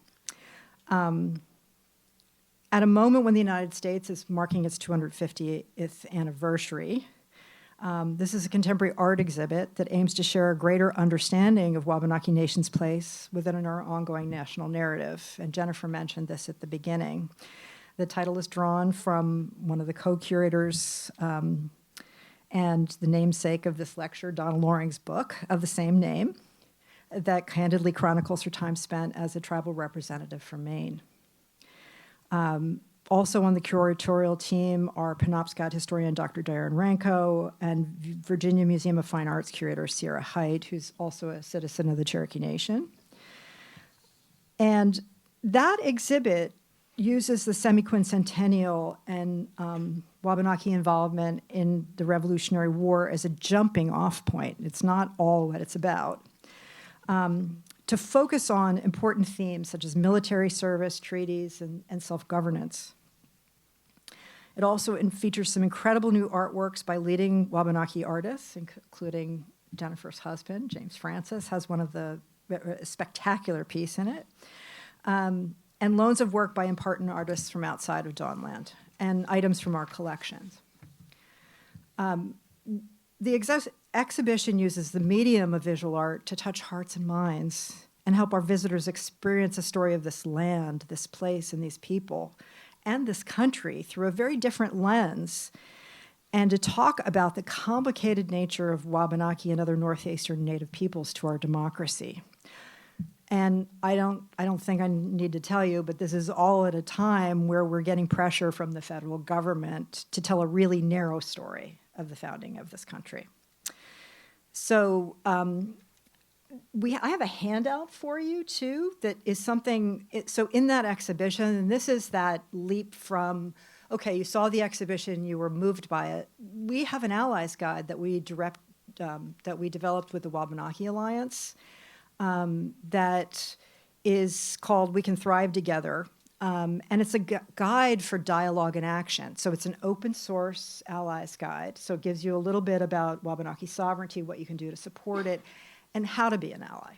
At a moment when the United States is marking its 250th anniversary, this is a contemporary art exhibit that aims to share a greater understanding of Wabanaki Nation's place within our ongoing national narrative. And Jennifer mentioned this at the beginning. The title is drawn from one of the co-curators and the namesake of this lecture, Donna Loring's book of the same name, that candidly chronicles her time spent as a tribal representative from Maine. Also on the curatorial team are Penobscot historian Dr. Darren Ranko and Virginia Museum of Fine Arts curator Sierra Height, who's also a citizen of the Cherokee Nation. And that exhibit uses the semi-quincentennial and Wabanaki involvement in the Revolutionary War as a jumping off point. It's not all what it's about. To focus on important themes such as military service, treaties, and self-governance. It also features some incredible new artworks by leading Wabanaki artists, including Jennifer's husband, James Francis, has one of the spectacular piece in it, and loans of work by important artists from outside of Dawnland, and items from our collections. The exhibition uses the medium of visual art to touch hearts and minds and help our visitors experience a story of this land, this place, and these people, and this country through a very different lens, and to talk about the complicated nature of Wabanaki and other Northeastern Native peoples to our democracy. And I don't think I need to tell you, but this is all at a time where we're getting pressure from the federal government to tell a really narrow story of the founding of this country. So I have a handout for you, too, that is something, so in that exhibition, and this is that leap from, okay, you saw the exhibition, you were moved by it. We have an allies guide that we developed with the Wabanaki Alliance that is called We Can Thrive Together. And it's a guide for dialogue and action. So it's an open source allies guide. So it gives you a little bit about Wabanaki sovereignty, what you can do to support it, and how to be an ally.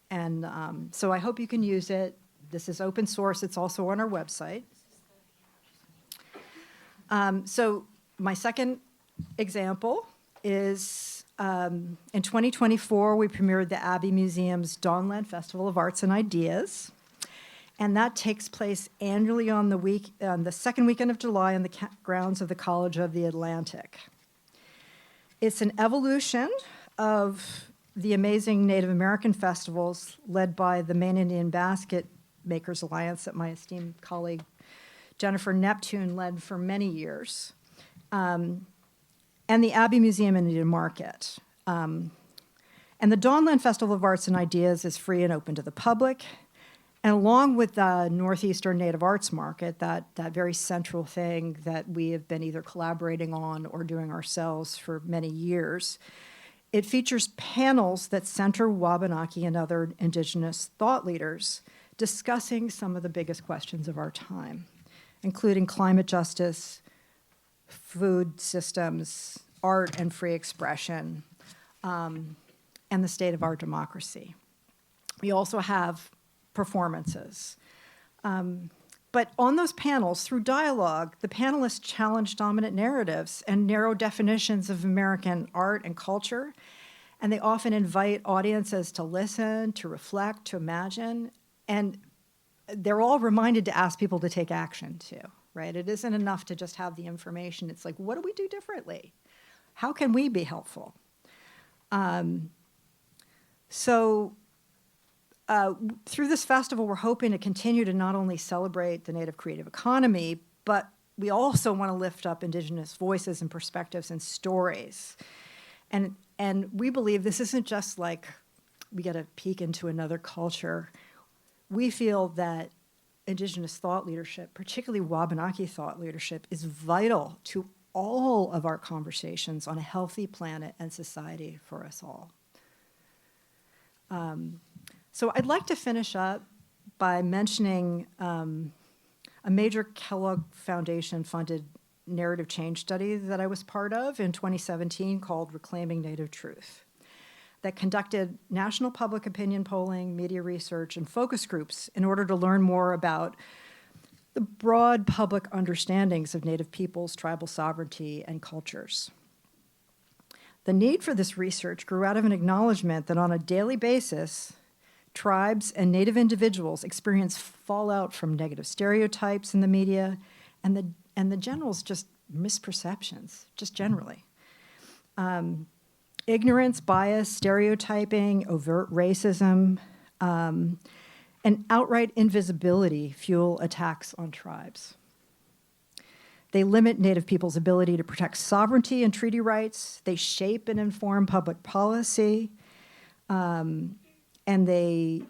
And so I hope you can use it. This is open source. It's also on our website. So my second example is In 2024, we premiered the Abbe Museum's Dawnland Festival of Arts and Ideas, and that takes place annually on the second weekend of July on the grounds of the College of the Atlantic. It's an evolution of the amazing Native American festivals led by the Maine Indian Basketmakers Alliance that my esteemed colleague Jennifer Neptune led for many years, and the Abbe Museum in Indian Market. And the Dawnland Festival of Arts and Ideas is free and open to the public. And along with the Northeastern Native Arts Market, that very central thing that we have been either collaborating on or doing ourselves for many years, it features panels that center Wabanaki and other Indigenous thought leaders discussing some of the biggest questions of our time, including climate justice, food systems, art and free expression, and the state of our democracy. We also have performances. But on those panels, through dialogue, the panelists challenge dominant narratives and narrow definitions of American art and culture, and they often invite audiences to listen, to reflect, to imagine, and they're all reminded to ask people to take action too, right? It isn't enough to just have the information. It's like, what do we do differently? How can we be helpful? Through this festival, we're hoping to continue to not only celebrate the Native creative economy, but we also want to lift up Indigenous voices and perspectives and stories. And we believe this isn't just like we get a peek into another culture. We feel that Indigenous thought leadership, particularly Wabanaki thought leadership, is vital to all of our conversations on a healthy planet and society for us all. So I'd like to finish up by mentioning a major Kellogg Foundation-funded narrative change study that I was part of in 2017 called Reclaiming Native Truth, that conducted national public opinion polling, media research, and focus groups in order to learn more about the broad public understandings of Native peoples, tribal sovereignty, and cultures. The need for this research grew out of an acknowledgement that on a daily basis, tribes and Native individuals experience fallout from negative stereotypes in the media and the general's just misperceptions, just generally. Ignorance, bias, stereotyping, overt racism, and outright invisibility fuel attacks on tribes. They limit Native people's ability to protect sovereignty and treaty rights. They shape and inform public policy. And they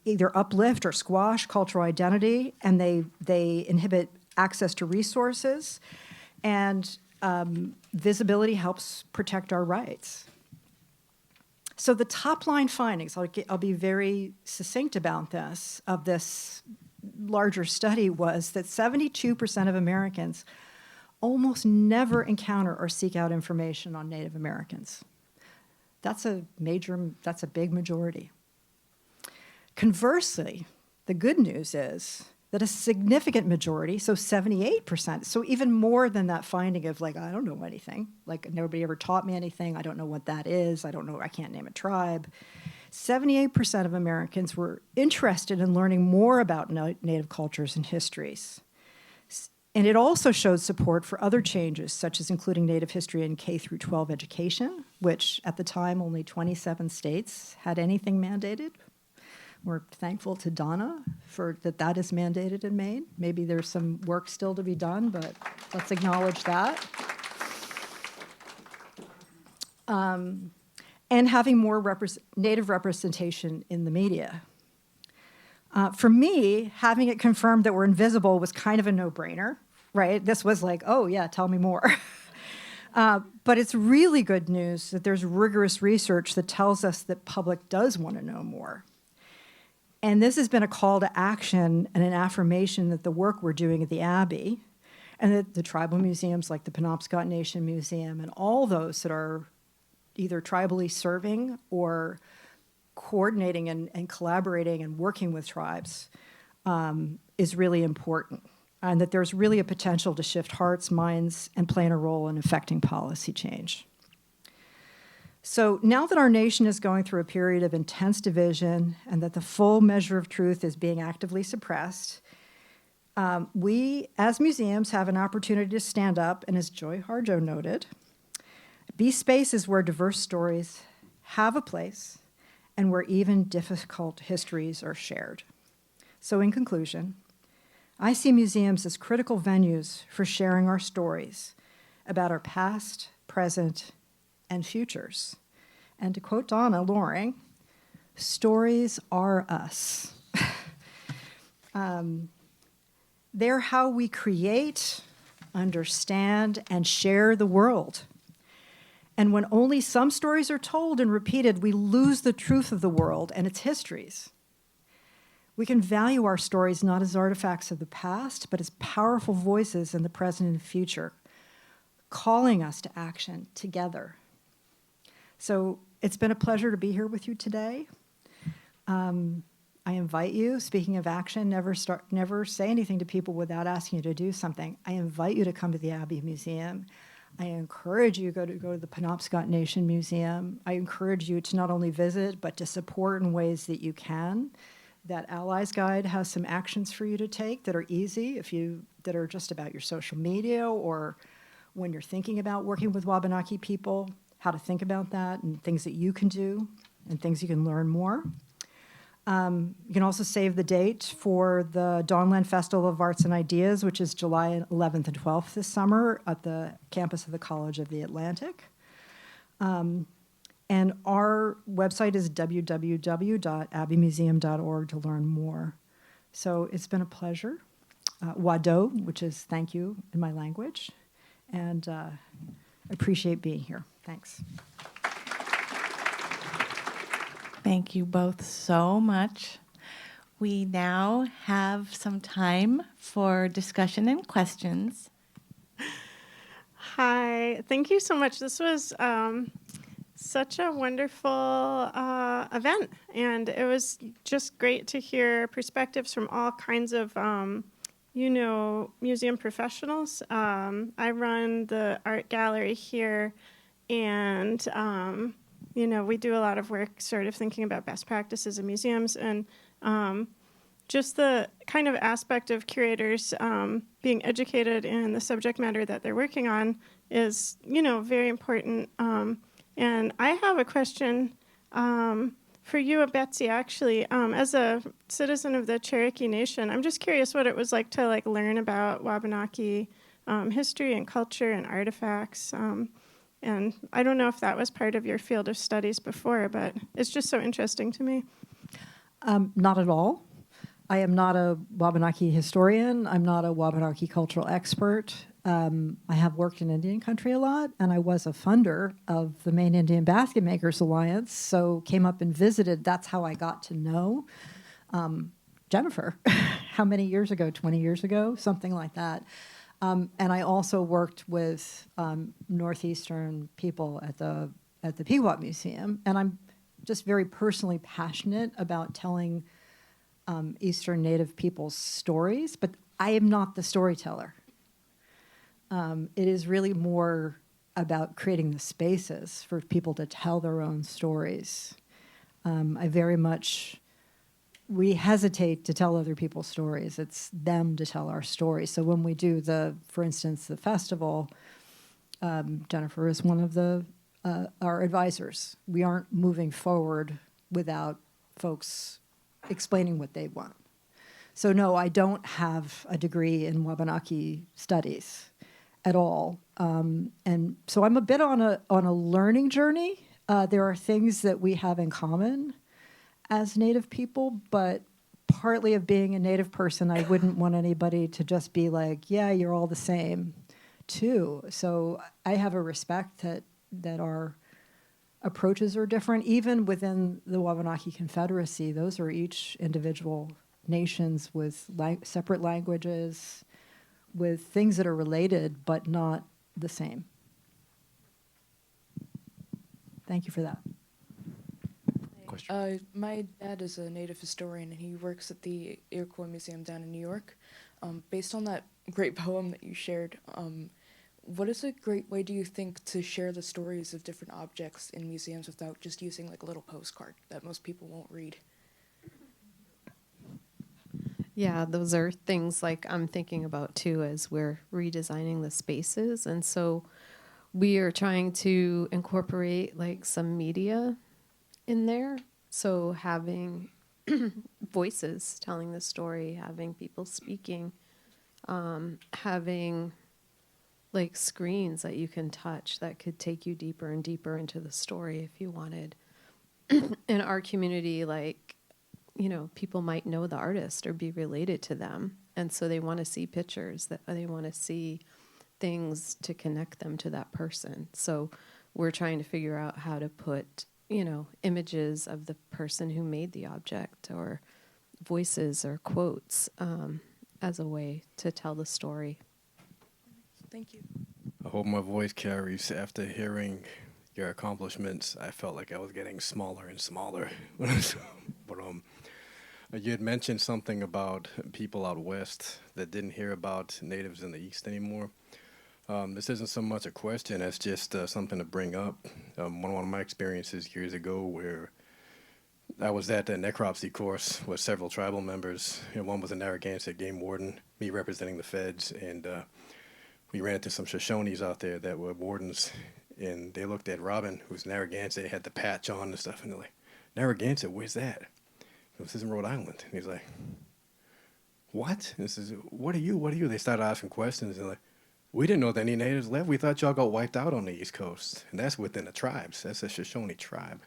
either uplift or squash cultural identity, and they inhibit access to resources, and visibility helps protect our rights. So the top line findings, I'll be very succinct about this, of this larger study was that 72% of Americans almost never encounter or seek out information on Native Americans. That's a big majority. Conversely, the good news is that a significant majority, so 78%, so even more than that finding of like, I don't know anything, like nobody ever taught me anything, I don't know what that is, I can't name a tribe. 78% of Americans were interested in learning more about Native cultures and histories. And it also showed support for other changes, such as including Native history in K through 12 education, which at the time only 27 states had anything mandated. We're thankful to Donna for that is mandated in Maine. Maybe there's some work still to be done, but let's acknowledge that. And having more Native representation in the media. For me, having it confirmed that we're invisible was kind of a no-brainer, right? This was like, oh yeah, tell me more. But it's really good news that there's rigorous research that tells us that public does want to know more. And this has been a call to action and an affirmation that the work we're doing at the Abbey and that the tribal museums like the Penobscot Nation Museum and all those that are either tribally serving or coordinating and collaborating and working with tribes is really important. and that there's really a potential to shift hearts, minds, and play a role in affecting policy change. So now that our nation is going through a period of intense division and that the full measure of truth is being actively suppressed, we, as museums, have an opportunity to stand up, and as Joy Harjo noted, be spaces where diverse stories have a place and where even difficult histories are shared. So in conclusion, I see museums as critical venues for sharing our stories about our past, present, and futures. And to quote Donna Loring, stories are us. They're how we create, understand, and share the world. And when only some stories are told and repeated, we lose the truth of the world and its histories. We can value our stories not as artifacts of the past, but as powerful voices in the present and future, calling us to action together. So it's been a pleasure to be here with you today. I invite you, speaking of action, never say anything to people without asking you to do something. I invite you to come to the Abbe Museum. I encourage you to go to the Penobscot Nation Museum. I encourage you to not only visit, but to support in ways that you can. That Allies Guide has some actions for you to take that are easy, that are just about your social media or when you're thinking about working with Wabanaki people, how to think about that and things that you can do and things you can learn more. You can also save the date for the Dawnland Festival of Arts and Ideas, which is July 11th and 12th this summer at the campus of the College of the Atlantic. And our website is www.abbemuseum.org to learn more. So it's been a pleasure. Wado, which is thank you in my language. And I appreciate being here. Thanks. Thank you both so much. We now have some time for discussion and questions. Hi, thank you so much. This was such a wonderful event, and it was just great to hear perspectives from all kinds of, museum professionals. I run the art gallery here, and we do a lot of work sort of thinking about best practices in museums, and just the kind of aspect of curators being educated in the subject matter that they're working on is, very important. And I have a question for you, Betsy, actually. As a citizen of the Cherokee Nation, I'm just curious what it was like to learn about Wabanaki history and culture and artifacts. And I don't know if that was part of your field of studies before, but it's just so interesting to me. Not at all. I am not a Wabanaki historian. I'm not a Wabanaki cultural expert. I have worked in Indian country a lot, and I was a funder of the Maine Indian Basketmakers Alliance, so came up and visited. That's how I got to know Jennifer. How many years ago? 20 years ago? Something like that. And I also worked with Northeastern people at the Pequot Museum, and I'm just very personally passionate about telling Eastern Native people's stories, but I am not the storyteller. It is really more about creating the spaces for people to tell their own stories. We hesitate to tell other people's stories. It's them to tell our stories. So when we do for instance, the festival, Jennifer is one of our advisors. We aren't moving forward without folks explaining what they want. So no, I don't have a degree in Wabanaki studies at all. And so I'm a bit on a learning journey. There are things that we have in common as Native people, but partly of being a Native person, I wouldn't want anybody to just be like, yeah, you're all the same, too. So I have a respect that our approaches are different. Even within the Wabanaki Confederacy, those are each individual nations with separate languages, with things that are related but not the same. Thank you for that. My dad is a Native historian, and he works at the Iroquois Museum down in New York. Based on that great poem that you shared, what is a great way, do you think, to share the stories of different objects in museums without just using like a little postcard that most people won't read? Yeah, those are things like I'm thinking about too as we're redesigning the spaces. And so we are trying to incorporate like some media in there. So having voices telling the story, having people speaking, having like screens that you can touch that could take you deeper and deeper into the story if you wanted. In our community, like, people might know the artist or be related to them. And so they want to see pictures, that they want to see things to connect them to that person. So we're trying to figure out how to put, images of the person who made the object or voices or quotes as a way to tell the story. Thank you. I hope my voice carries. After hearing your accomplishments, I felt like I was getting smaller and smaller. But you had mentioned something about people out west that didn't hear about natives in the east anymore. This isn't so much a question as just something to bring up. One of my experiences years ago where I was at the necropsy course with several tribal members. One was a Narragansett game warden, me representing the feds, and we ran into some Shoshones out there that were wardens, and they looked at Robin, who's Narragansett, had the patch on and stuff, and they're like, Narragansett, where's that? This is in Rhode Island. And he's like, what? And this is, what are you? What are you? They started asking questions, and like, we didn't know that any natives left. We thought y'all got wiped out on the East Coast. And that's within the tribes. That's a Shoshone tribe.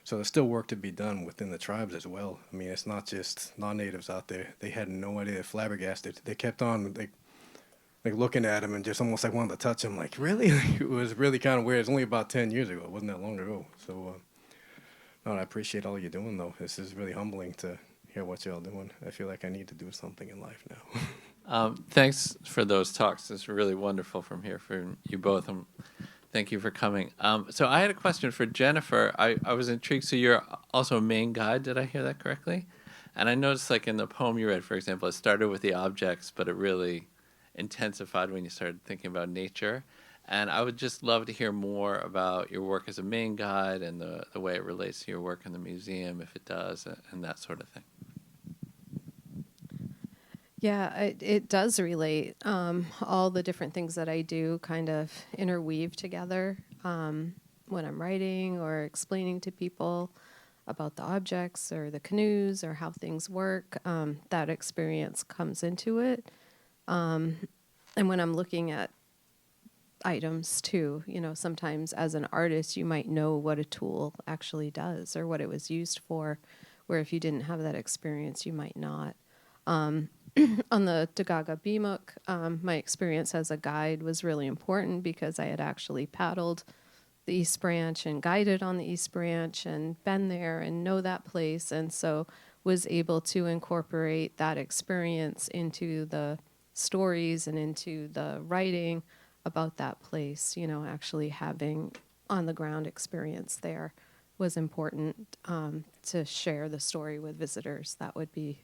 So there's still work to be done within the tribes as well. I mean, it's not just non-natives out there. They had no idea, flabbergasted. They kept on like looking at him and just almost like wanted to touch him. Like, really? It was really kind of weird. It's only about 10 years ago. It wasn't that long ago. So no, I appreciate all you're doing, though. This is really humbling to hear what y'all doing. I feel like I need to do something in life now. Thanks for those talks. It's really wonderful from here from you both. Thank you for coming. So I had a question for Jennifer. I was intrigued. So you're also a Maine guide. Did I hear that correctly? And I noticed, like in the poem you read, for example, it started with the objects, but it really intensified when you started thinking about nature. And I would just love to hear more about your work as a Maine guide and the way it relates to your work in the museum, if it does, and that sort of thing. Yeah, it does relate. All the different things that I do kind of interweave together when I'm writing or explaining to people about the objects or the canoes or how things work. That experience comes into it. And when I'm looking at items too, sometimes as an artist, you might know what a tool actually does or what it was used for, where if you didn't have that experience, you might not. On the Dagaga Bimuk, my experience as a guide was really important because I had actually paddled the East Branch and guided on the East Branch and been there and know that place, and so was able to incorporate that experience into the stories and into the writing about that place. Actually having on the ground experience there was important to share the story with visitors that would be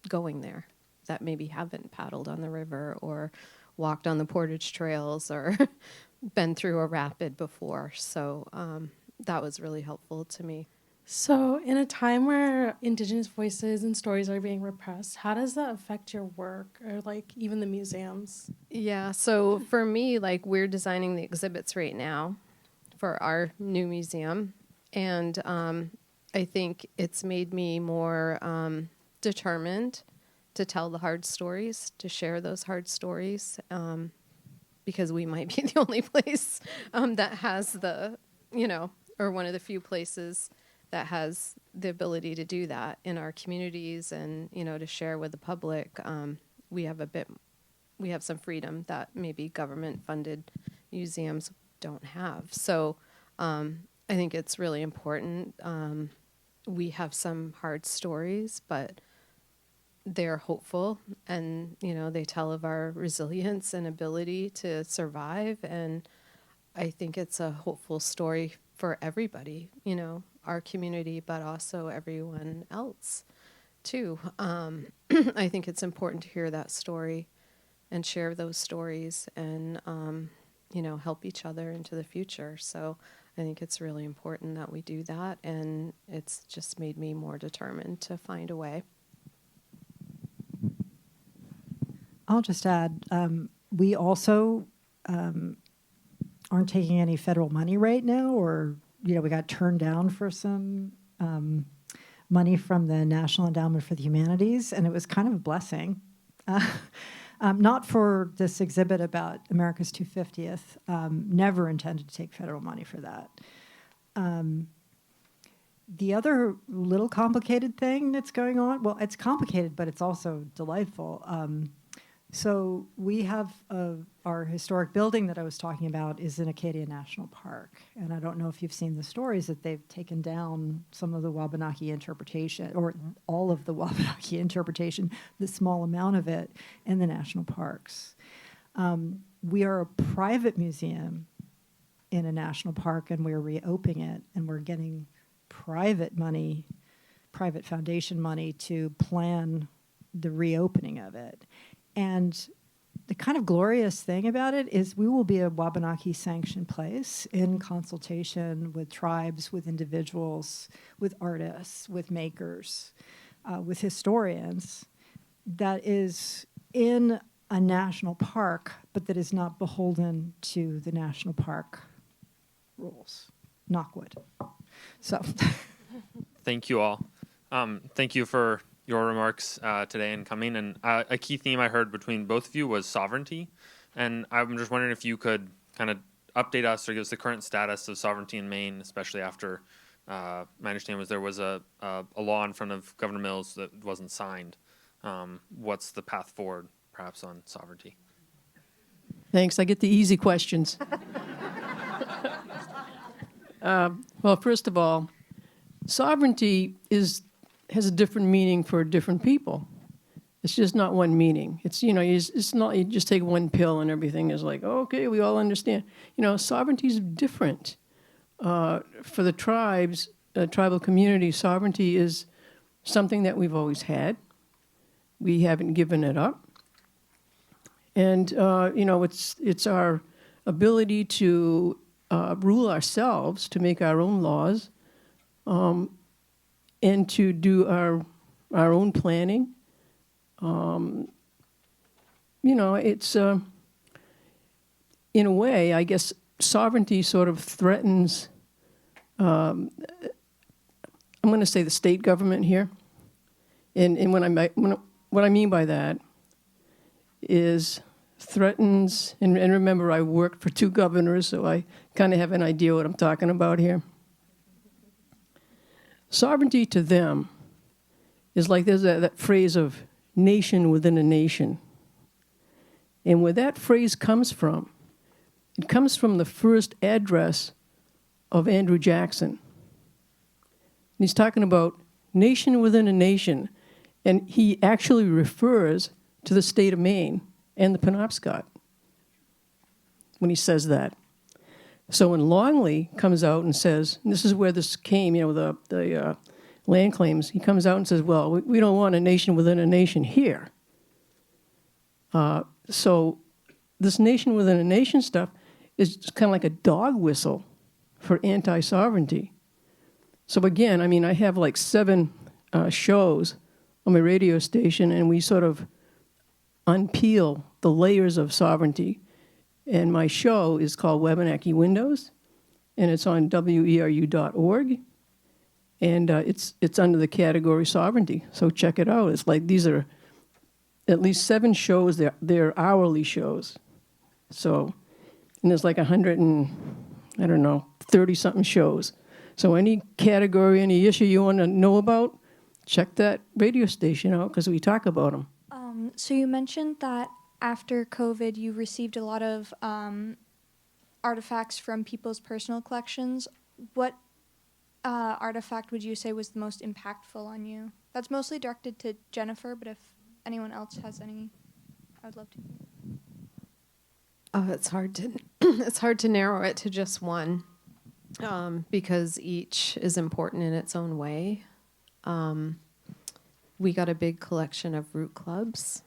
going there, that maybe haven't paddled on the river or walked on the portage trails or been through a rapid before. So that was really helpful to me. So in a time where Indigenous voices and stories are being repressed, how does that affect your work or like even the museums? Yeah, so for me, like we're designing the exhibits right now for our new museum. And I think it's made me more determined to tell the hard stories, to share those hard stories, because we might be the only place that has the, or one of the few places that has the ability to do that in our communities and, to share with the public. We have some freedom that maybe government-funded museums don't have. So I think it's really important. We have some hard stories, but they're hopeful, and they tell of our resilience and ability to survive. And I think it's a hopeful story for everybody, our community, but also everyone else, too. I think it's important to hear that story and share those stories and, help each other into the future. So I think it's really important that we do that, and it's just made me more determined to find a way. I'll just add, we also aren't taking any federal money right now, or, we got turned down for some money from the National Endowment for the Humanities, and it was kind of a blessing. Not for this exhibit about America's 250th. Never intended to take federal money for that. The other little complicated thing that's going on, well, it's complicated, but it's also delightful. So we have our historic building that I was talking about is in Acadia National Park. And I don't know if you've seen the stories that they've taken down some of the Wabanaki interpretation, or all of the Wabanaki interpretation, the small amount of it, in the national parks. We are a private museum in a national park, and we're reopening it, and we're getting private money, private foundation money to plan the reopening of it. And the kind of glorious thing about it is we will be a Wabanaki sanctioned place in consultation with tribes, with individuals, with artists, with makers, with historians, that is in a national park, but that is not beholden to the national park rules. Knockwood. So. Thank you all. Thank you for your remarks today and coming. And a key theme I heard between both of you was sovereignty. And I'm just wondering if you could kind of update us or give us the current status of sovereignty in Maine, especially after my understanding was there was a law in front of Governor Mills that wasn't signed. What's the path forward, perhaps, on sovereignty? Thanks. I get the easy questions. Well, first of all, sovereignty has a different meaning for different people. It's just not one meaning. It's not you just take one pill and everything is like, okay, we all understand. Sovereignty is different. For the tribes, tribal community, sovereignty is something that we've always had. We haven't given it up. And it's our ability to rule ourselves, to make our own laws, and to do our own planning. It's in a way, I guess, sovereignty sort of threatens. I'm going to say the state government here, and what I mean by that is threatens. And remember, I worked for 2 governors, so I kind of have an idea what I'm talking about here. Sovereignty to them is like there's that phrase of nation within a nation. And where that phrase comes from, it comes from the first address of Andrew Jackson. And he's talking about nation within a nation. And he actually refers to the state of Maine and the Penobscot when he says that. So when Longley comes out and says, and this is where this came, the land claims, he comes out and says, well, we don't want a nation within a nation here. So this nation within a nation stuff is kind of like a dog whistle for anti-sovereignty. So again, I have like 7 shows on my radio station, and we sort of unpeel the layers of sovereignty. And my show is called Wabanaki Windows, and it's on weru.org, and it's under the category sovereignty. So check it out. It's like these are at least 7 shows. They're hourly shows. So, and there's like 30-something shows. So any category, any issue you want to know about, check that radio station out because we talk about them. So you mentioned that after COVID, you received a lot of artifacts from people's personal collections. What artifact would you say was the most impactful on you? That's mostly directed to Jennifer, but if anyone else has any, I would love to hear. It's hard to narrow it to just one, because each is important in its own way. we got a big collection of root clubs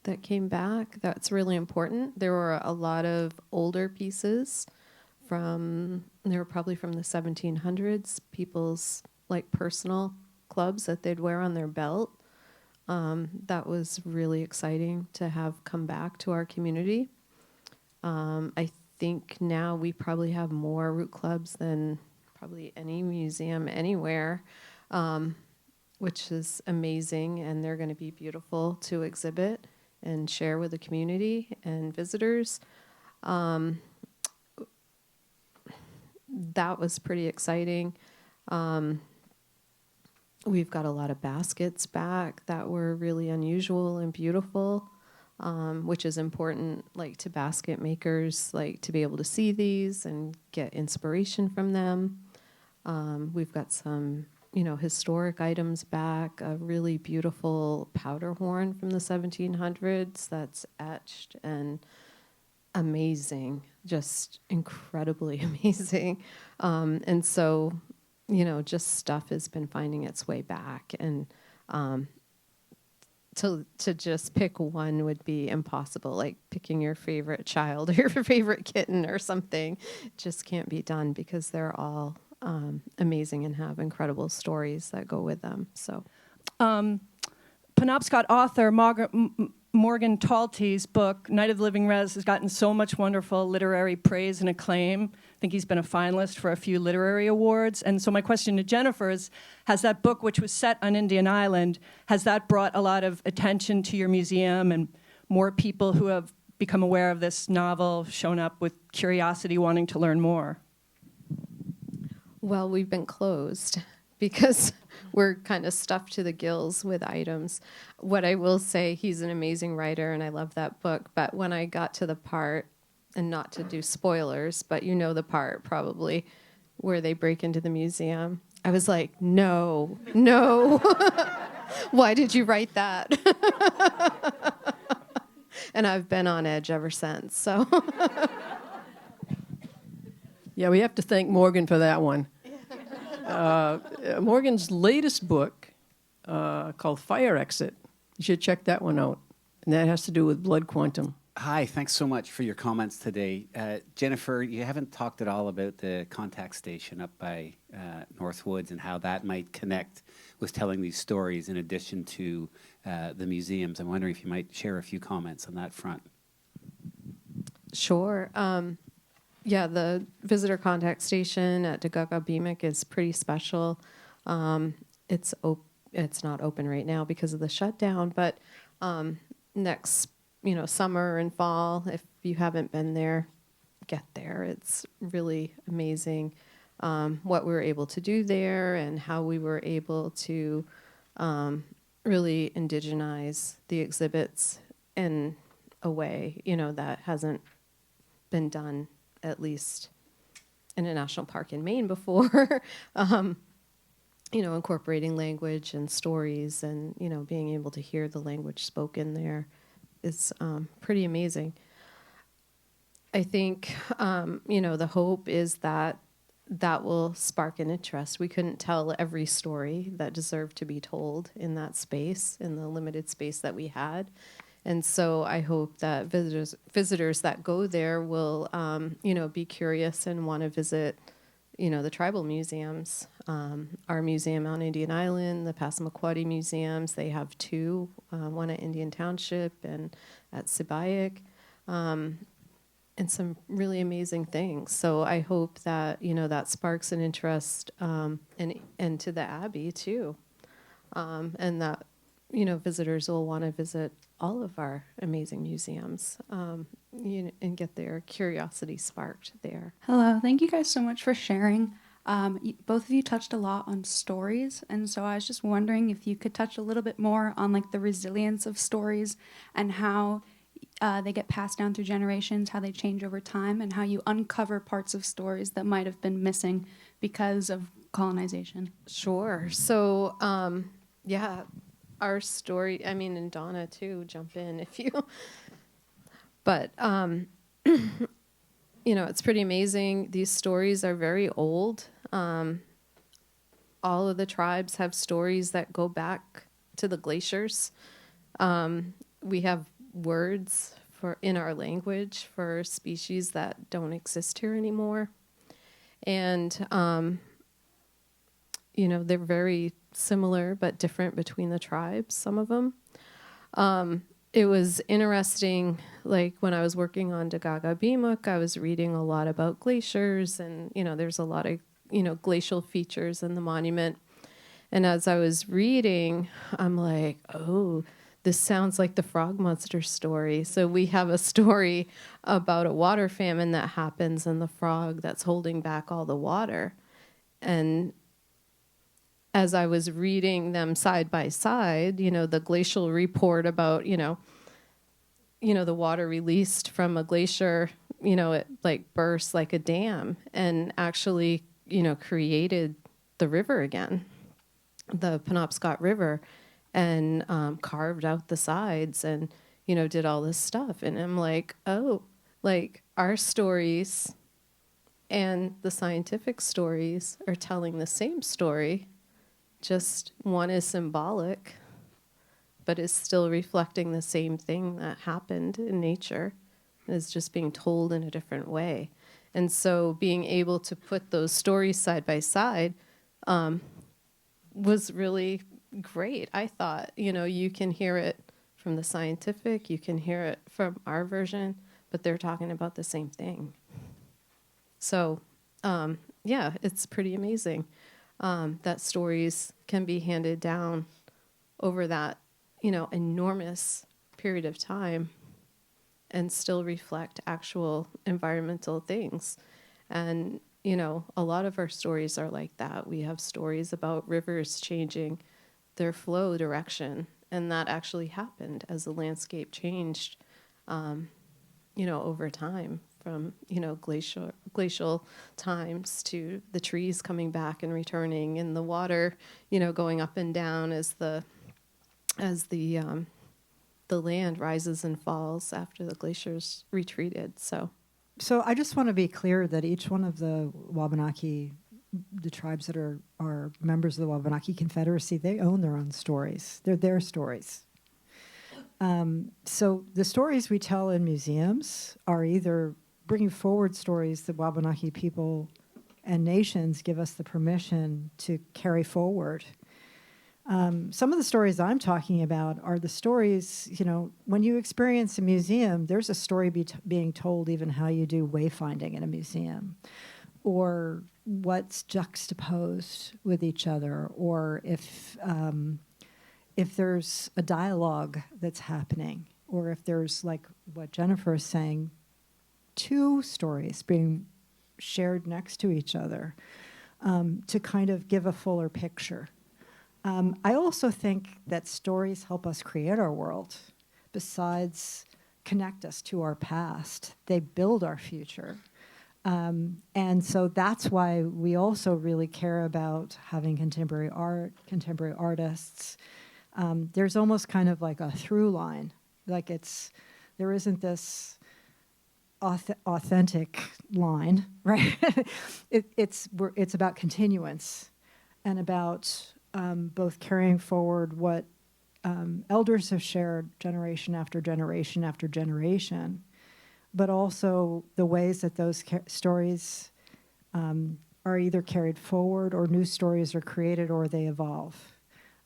that came back. That's really important. There were a lot of older pieces they were probably from the 1700s, people's like personal clubs that they'd wear on their belt. That was really exciting to have come back to our community. I think now we probably have more root clubs than probably any museum anywhere, which is amazing, and they're going to be beautiful to exhibit and share with the community and visitors. That was pretty exciting. We've got a lot of baskets back that were really unusual and beautiful, which is important, like to basket makers, like to be able to see these and get inspiration from them. We've got some, historic items back. A really beautiful powder horn from the 1700s that's etched and amazing, just incredibly amazing. And so, just stuff has been finding its way back, and to just pick one would be impossible, like picking your favorite child or your favorite kitten or something. Just can't be done because they're all amazing and have incredible stories that go with them. So, Penobscot author Morgan Talty's book, Night of the Living Res, has gotten so much wonderful literary praise and acclaim. I think he's been a finalist for a few literary awards. And so my question to Jennifer is, has that book, which was set on Indian Island, has that brought a lot of attention to your museum, and more people who have become aware of this novel shown up with curiosity wanting to learn more? Well, we've been closed because we're kind of stuffed to the gills with items. What I will say, he's an amazing writer, and I love that book. But when I got to the part, and not to do spoilers, but the part probably, where they break into the museum, I was like, no. Why did you write that? And I've been on edge ever since, so. Yeah, we have to thank Morgan for that one. Morgan's latest book, called Fire Exit, you should check that one out. And that has to do with blood quantum. Hi, thanks so much for your comments today. Jennifer, you haven't talked at all about the contact station up by Northwoods and how that might connect with telling these stories in addition to the museums. I'm wondering if you might share a few comments on that front. Sure. Yeah, the visitor contact station at Dagaga Beamick is pretty special. It's not open right now because of the shutdown, but next summer and fall, if you haven't been there, get there. It's really amazing what we were able to do there and how we were able to really indigenize the exhibits in a way that hasn't been done, at least in a national park in Maine before. Incorporating language and stories and, being able to hear the language spoken there is pretty amazing. I think, the hope is that will spark an interest. We couldn't tell every story that deserved to be told in that space, in the limited space that we had. And so I hope that visitors that go there will, be curious and want to visit, the tribal museums. Our museum on Indian Island, the Passamaquoddy museums, they have two, one at Indian Township and at Sibayak, and some really amazing things. So I hope that, that sparks an interest and to the Abbey too, and that, visitors will want to visit all of our amazing museums and get their curiosity sparked there. Hello, thank you guys so much for sharing. Both of you touched a lot on stories, and so I was just wondering if you could touch a little bit more on the resilience of stories and how they get passed down through generations, how they change over time, and how you uncover parts of stories that might have been missing because of colonization. Sure. So, our story, and Donna too, jump in if you, but, it's pretty amazing. These stories are very old. All of the tribes have stories that go back to the glaciers. We have words in our language for species that don't exist here anymore. And, they're very similar but different between the tribes, some of them. It was interesting, like when I was working on Dagaga Bimuk, I was reading a lot about glaciers and, there's a lot of, glacial features in the monument. And as I was reading, I'm like, oh, this sounds like the frog monster story. So we have a story about a water famine that happens and the frog that's holding back all the water. And as I was reading them side by side, the glacial report about, the water released from a glacier, it like burst like a dam and actually, created the river again, the Penobscot River, and carved out the sides and, did all this stuff. And I'm like, oh, like our stories and the scientific stories are telling the same story. Just one is symbolic, but is still reflecting the same thing that happened in nature. It's just being told in a different way. And so being able to put those stories side by side was really great. I thought, you can hear it from the scientific, you can hear it from our version, but they're talking about the same thing. So, it's pretty amazing. That stories can be handed down over that, enormous period of time and still reflect actual environmental things. And, a lot of our stories are like that. We have stories about rivers changing their flow direction, and that actually happened as the landscape changed, over time. From glacial times to the trees coming back and returning, and the water, going up and down as the land rises and falls after the glaciers retreated. So I just want to be clear that each one of the Wabanaki, the tribes that are members of the Wabanaki Confederacy, they own their own stories. They're their stories. So the stories we tell in museums are either bringing forward stories that Wabanaki people and nations give us the permission to carry forward. Some of the stories I'm talking about are the stories, when you experience a museum, there's a story being told even how you do wayfinding in a museum, or what's juxtaposed with each other, or if there's a dialogue that's happening, or if there's, like what Jennifer is saying, two stories being shared next to each other to kind of give a fuller picture. I also think that stories help us create our world. Besides connect us to our past, they build our future. And so that's why we also really care about having contemporary art, contemporary artists. There's almost kind of like a through line. Like there isn't this authentic line, right? It's about continuance and about both carrying forward what elders have shared generation after generation after generation, but also the ways that those stories are either carried forward or new stories are created or they evolve.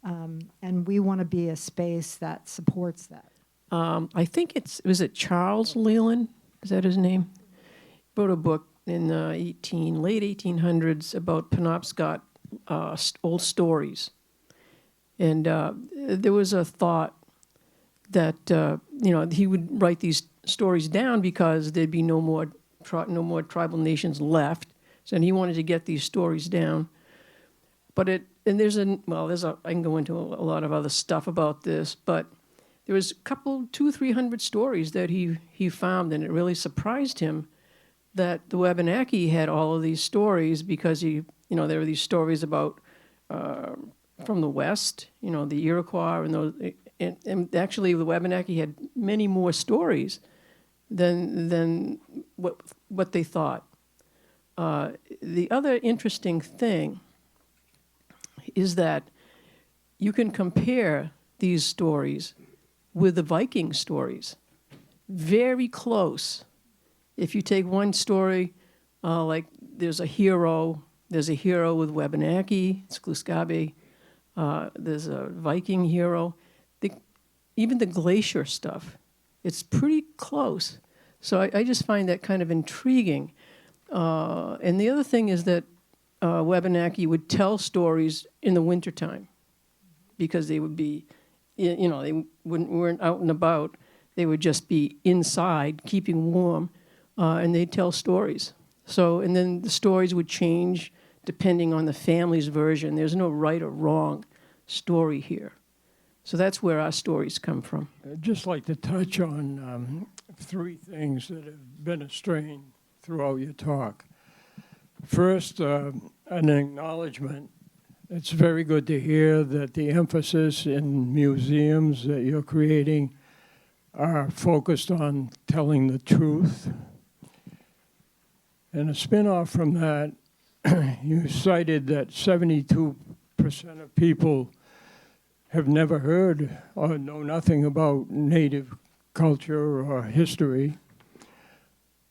And we want to be a space that supports that. I think was it Charles Leland? Is that his name? Wrote a book in the late 1800s about Penobscot old stories. And there was a thought that, he would write these stories down because there'd be no more tribal nations left. So he wanted to get these stories down. But I can go into a lot of other stuff about this, but there was 200-300 stories that he found, and it really surprised him that the Wabanaki had all of these stories because there were these stories about from the West, the Iroquois, and actually the Wabanaki had many more stories than what they thought. The other interesting thing is that you can compare these stories with the Viking stories. Very close. If you take one story, like there's a hero with Wabanaki, it's Gluskabe. There's a Viking hero. Even the glacier stuff, it's pretty close. So I just find that kind of intriguing. And the other thing is that Wabanaki would tell stories in the wintertime because they would be, they weren't out and about. They would just be inside, keeping warm, and they'd tell stories. So, and then the stories would change depending on the family's version. There's no right or wrong story here. So that's where our stories come from. I'd just like to touch on three things that have been a strain throughout your talk. First, an acknowledgement. It's very good to hear that the emphasis in museums that you're creating are focused on telling the truth. And a spin-off from that, you cited that 72% of people have never heard or know nothing about Native culture or history.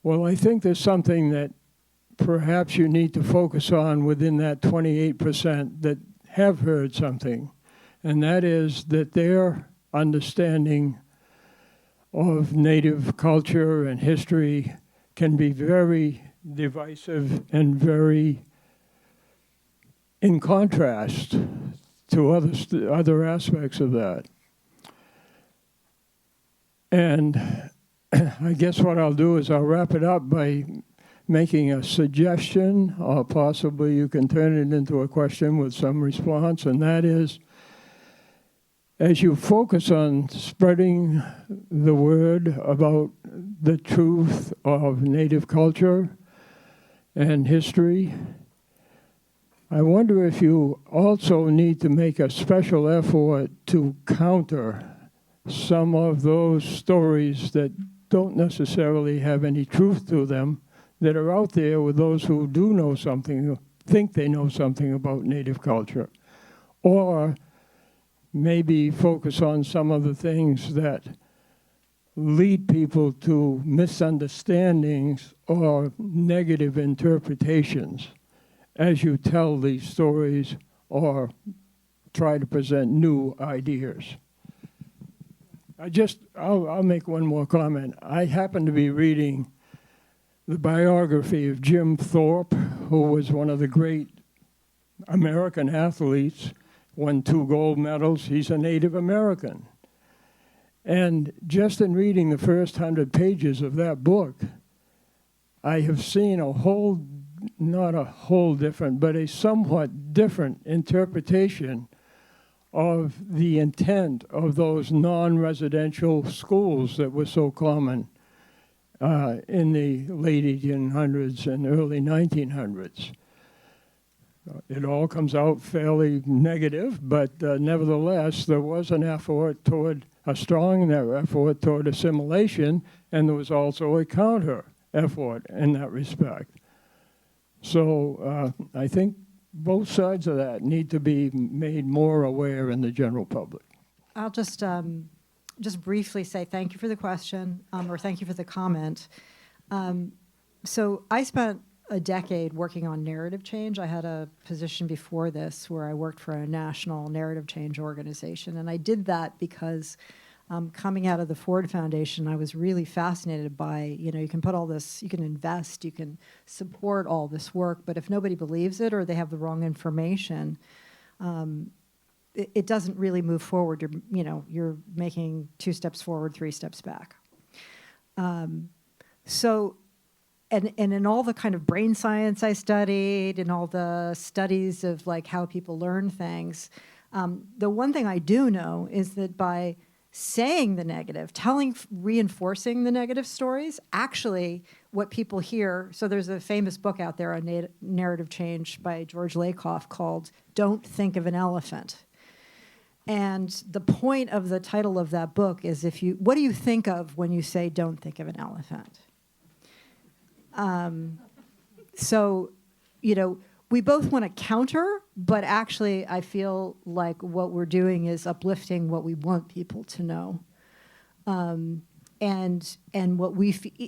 Well, I think there's something that perhaps you need to focus on within that 28% that have heard something, and that is that their understanding of Native culture and history can be very divisive and very in contrast to other aspects of that. And I guess what I'll do is I'll wrap it up by making a suggestion, or possibly you can turn it into a question with some response, and that is, as you focus on spreading the word about the truth of Native culture and history, I wonder if you also need to make a special effort to counter some of those stories that don't necessarily have any truth to them, that are out there with those who do know something, think they know something about Native culture. Or maybe focus on some of the things that lead people to misunderstandings or negative interpretations as you tell these stories or try to present new ideas. I'll make one more comment. I happen to be reading the biography of Jim Thorpe, who was one of the great American athletes, won 2 gold medals. He's a Native American. And just in reading the first 100 pages of that book, I have seen not a whole different, but a somewhat different interpretation of the intent of those non-residential schools that were so common in the late 1800s and early 1900s. It all comes out fairly negative, but nevertheless, there was an effort toward, a strong effort toward assimilation, and there was also a counter effort in that respect. So I think both sides of that need to be made more aware in the general public. I'll just briefly say thank you for the question, or thank you for the comment. So I spent a decade working on narrative change. I had a position before this where I worked for a national narrative change organization, and I did that because coming out of the Ford Foundation, I was really fascinated by, you can put all this, you can invest, you can support all this work, but if nobody believes it or they have the wrong information, it doesn't really move forward. You're making 2 steps forward, 3 steps back. And in all the kind of brain science I studied and all the studies of like how people learn things, the one thing I do know is that by saying the negative, reinforcing the negative stories, actually what people hear, so there's a famous book out there on narrative change by George Lakoff called Don't Think of an Elephant. And the point of the title of that book is what do you think of when you say don't think of an elephant? So, we both want to counter, but actually I feel like what we're doing is uplifting what we want people to know. And what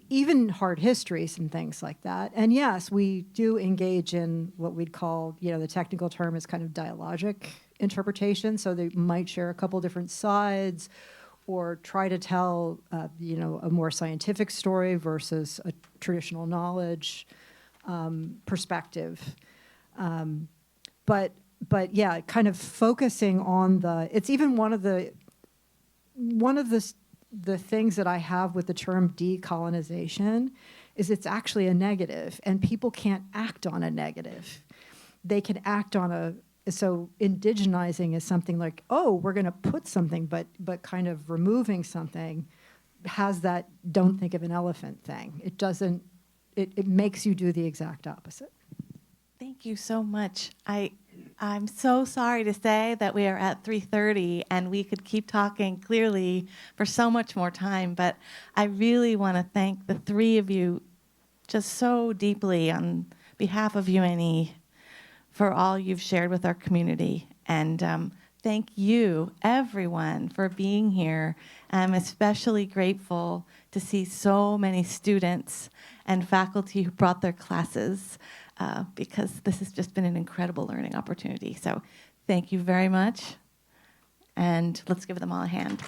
even hard histories and things like that. And yes, we do engage in what we'd call, the technical term is kind of dialogic interpretation. So they might share a couple different sides or try to tell, a more scientific story versus a traditional knowledge perspective. But yeah, kind of focusing on it's even one of the things that I have with the term decolonization is it's actually a negative, and people can't act on a negative. They can act on so indigenizing is something like, oh, we're going to put something, but kind of removing something has that don't think of an elephant thing. It doesn't, it makes you do the exact opposite. Thank you so much. I'm so sorry to say that we are at 3:30 and we could keep talking clearly for so much more time, but I really want to thank the three of you just so deeply on behalf of UNE for all you've shared with our community. And thank you, everyone, for being here. I'm especially grateful to see so many students and faculty who brought their classes. Because this has just been an incredible learning opportunity. So thank you very much. And let's give them all a hand.